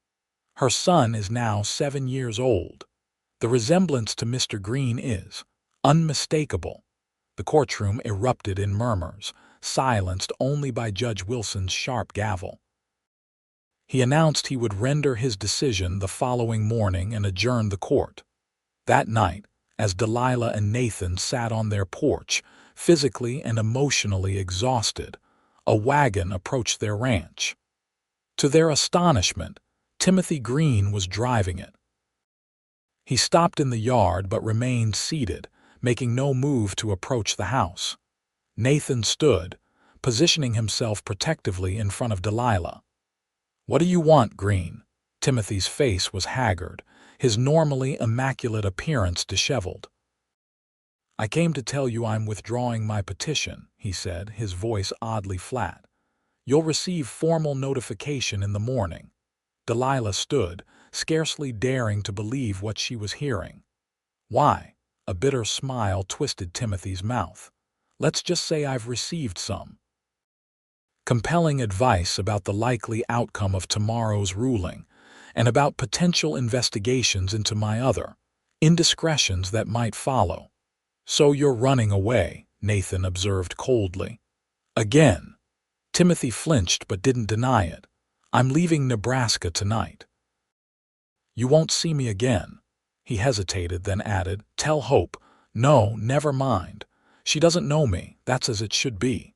Her son is now 7 years old. The resemblance to Mr. Green is unmistakable." The courtroom erupted in murmurs, silenced only by Judge Wilson's sharp gavel. He announced he would render his decision the following morning and adjourned the court. That night, as Delilah and Nathan sat on their porch, physically and emotionally exhausted, a wagon approached their ranch. To their astonishment, Timothy Green was driving it. He stopped in the yard but remained seated, making no move to approach the house. Nathan stood, positioning himself protectively in front of Delilah. "What do you want, Green?" Timothy's face was haggard, his normally immaculate appearance disheveled. "I came to tell you I'm withdrawing my petition," he said, his voice oddly flat. "You'll receive formal notification in the morning." Delilah stood, scarcely daring to believe what she was hearing. "Why?" A bitter smile twisted Timothy's mouth. "Let's just say I've received some compelling advice about the likely outcome of tomorrow's ruling, and about potential investigations into my other indiscretions that might follow." "So you're running away," Nathan observed coldly. "Again." Timothy flinched but didn't deny it. "I'm leaving Nebraska tonight." "You won't see me again." He hesitated, then added, "Tell Hope, no, never mind. She doesn't know me, that's as it should be."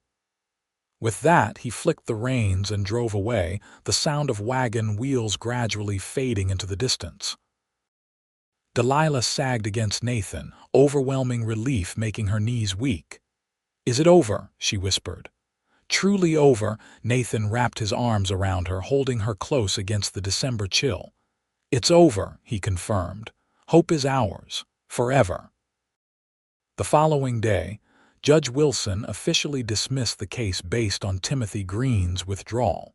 With that, he flicked the reins and drove away, the sound of wagon wheels gradually fading into the distance. Delilah sagged against Nathan, overwhelming relief making her knees weak. "Is it over?" she whispered. "Truly over." Nathan wrapped his arms around her, holding her close against the December chill. "It's over," he confirmed. "Hope is ours, forever." The following day, Judge Wilson officially dismissed the case based on Timothy Green's withdrawal.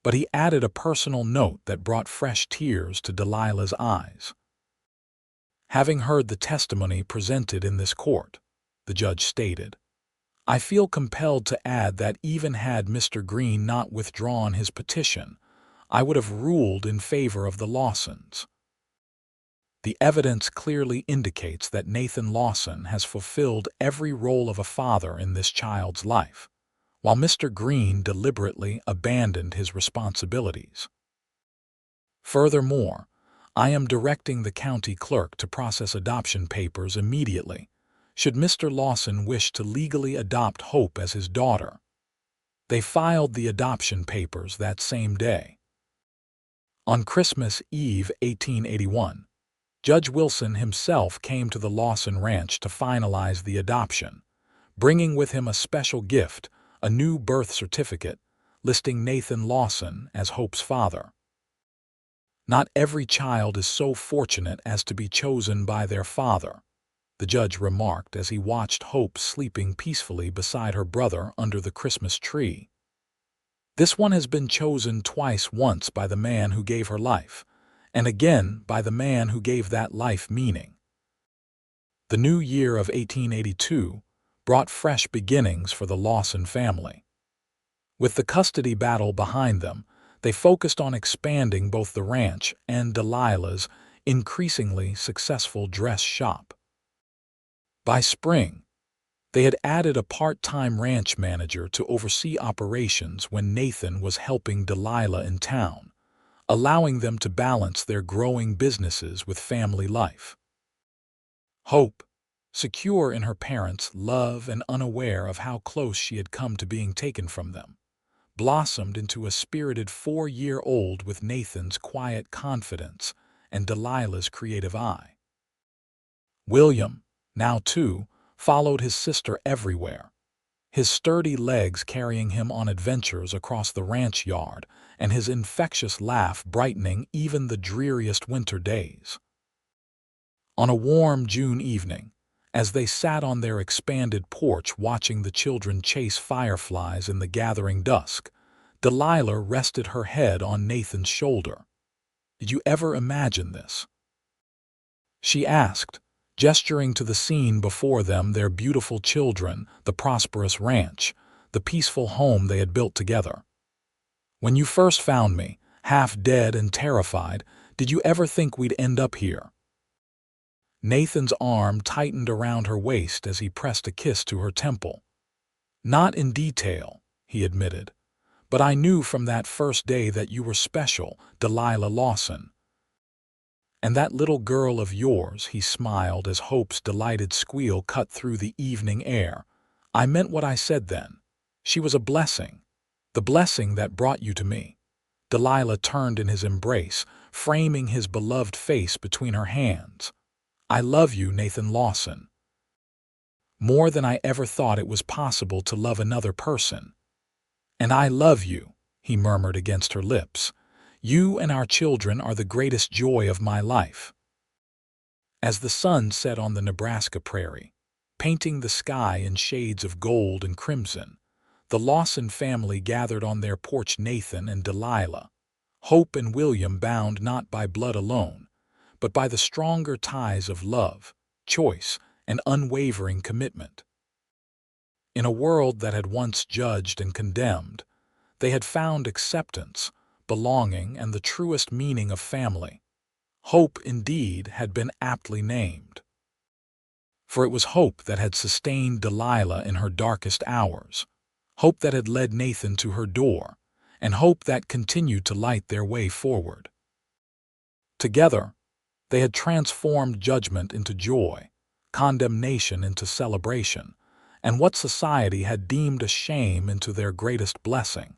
But he added a personal note that brought fresh tears to Delilah's eyes. "Having heard the testimony presented in this court," the judge stated, "I feel compelled to add that even had Mr. Green not withdrawn his petition, I would have ruled in favor of the Lawsons. The evidence clearly indicates that Nathan Lawson has fulfilled every role of a father in this child's life, while Mr. Green deliberately abandoned his responsibilities. Furthermore, I am directing the county clerk to process adoption papers immediately, should Mr. Lawson wish to legally adopt Hope as his daughter." They filed the adoption papers that same day. On Christmas Eve 1881, Judge Wilson himself came to the Lawson Ranch to finalize the adoption, bringing with him a special gift, a new birth certificate, listing Nathan Lawson as Hope's father. "Not every child is so fortunate as to be chosen by their father," the judge remarked as he watched Hope sleeping peacefully beside her brother under the Christmas tree. "This one has been chosen twice, once by the man who gave her life, and again by the man who gave that life meaning." The new year of 1882 brought fresh beginnings for the Lawson family. With the custody battle behind them, they focused on expanding both the ranch and Delilah's increasingly successful dress shop. By spring, they had added a part-time ranch manager to oversee operations when Nathan was helping Delilah in town, allowing them to balance their growing businesses with family life. Hope, secure in her parents' love and unaware of how close she had come to being taken from them, blossomed into a spirited 4-year-old with Nathan's quiet confidence and Delilah's creative eye. William, now 2, followed his sister everywhere, his sturdy legs carrying him on adventures across the ranch yard and his infectious laugh brightening even the dreariest winter days. On a warm June evening, as they sat on their expanded porch watching the children chase fireflies in the gathering dusk, Delilah rested her head on Nathan's shoulder. "Did you ever imagine this?" she asked, gesturing to the scene before them, their beautiful children, the prosperous ranch, the peaceful home they had built together. "When you first found me, half dead and terrified, did you ever think we'd end up here?" Nathan's arm tightened around her waist as he pressed a kiss to her temple. "Not in detail," he admitted, "but I knew from that first day that you were special, Delilah Lawson. And that little girl of yours," he smiled as Hope's delighted squeal cut through the evening air. "I meant what I said then. She was a blessing, the blessing that brought you to me." Delilah turned in his embrace, framing his beloved face between her hands. "I love you, Nathan Lawson. More than I ever thought it was possible to love another person." "And I love you," he murmured against her lips. "You and our children are the greatest joy of my life." As the sun set on the Nebraska prairie, painting the sky in shades of gold and crimson, the Lawson family gathered on their porch. Nathan and Delilah, Hope and William, bound not by blood alone, but by the stronger ties of love, choice, and unwavering commitment. In a world that had once judged and condemned, they had found acceptance, belonging, and the truest meaning of family. Hope, indeed, had been aptly named. For it was hope that had sustained Delilah in her darkest hours, hope that had led Nathan to her door, and hope that continued to light their way forward. Together, they had transformed judgment into joy, condemnation into celebration, and what society had deemed a shame into their greatest blessing.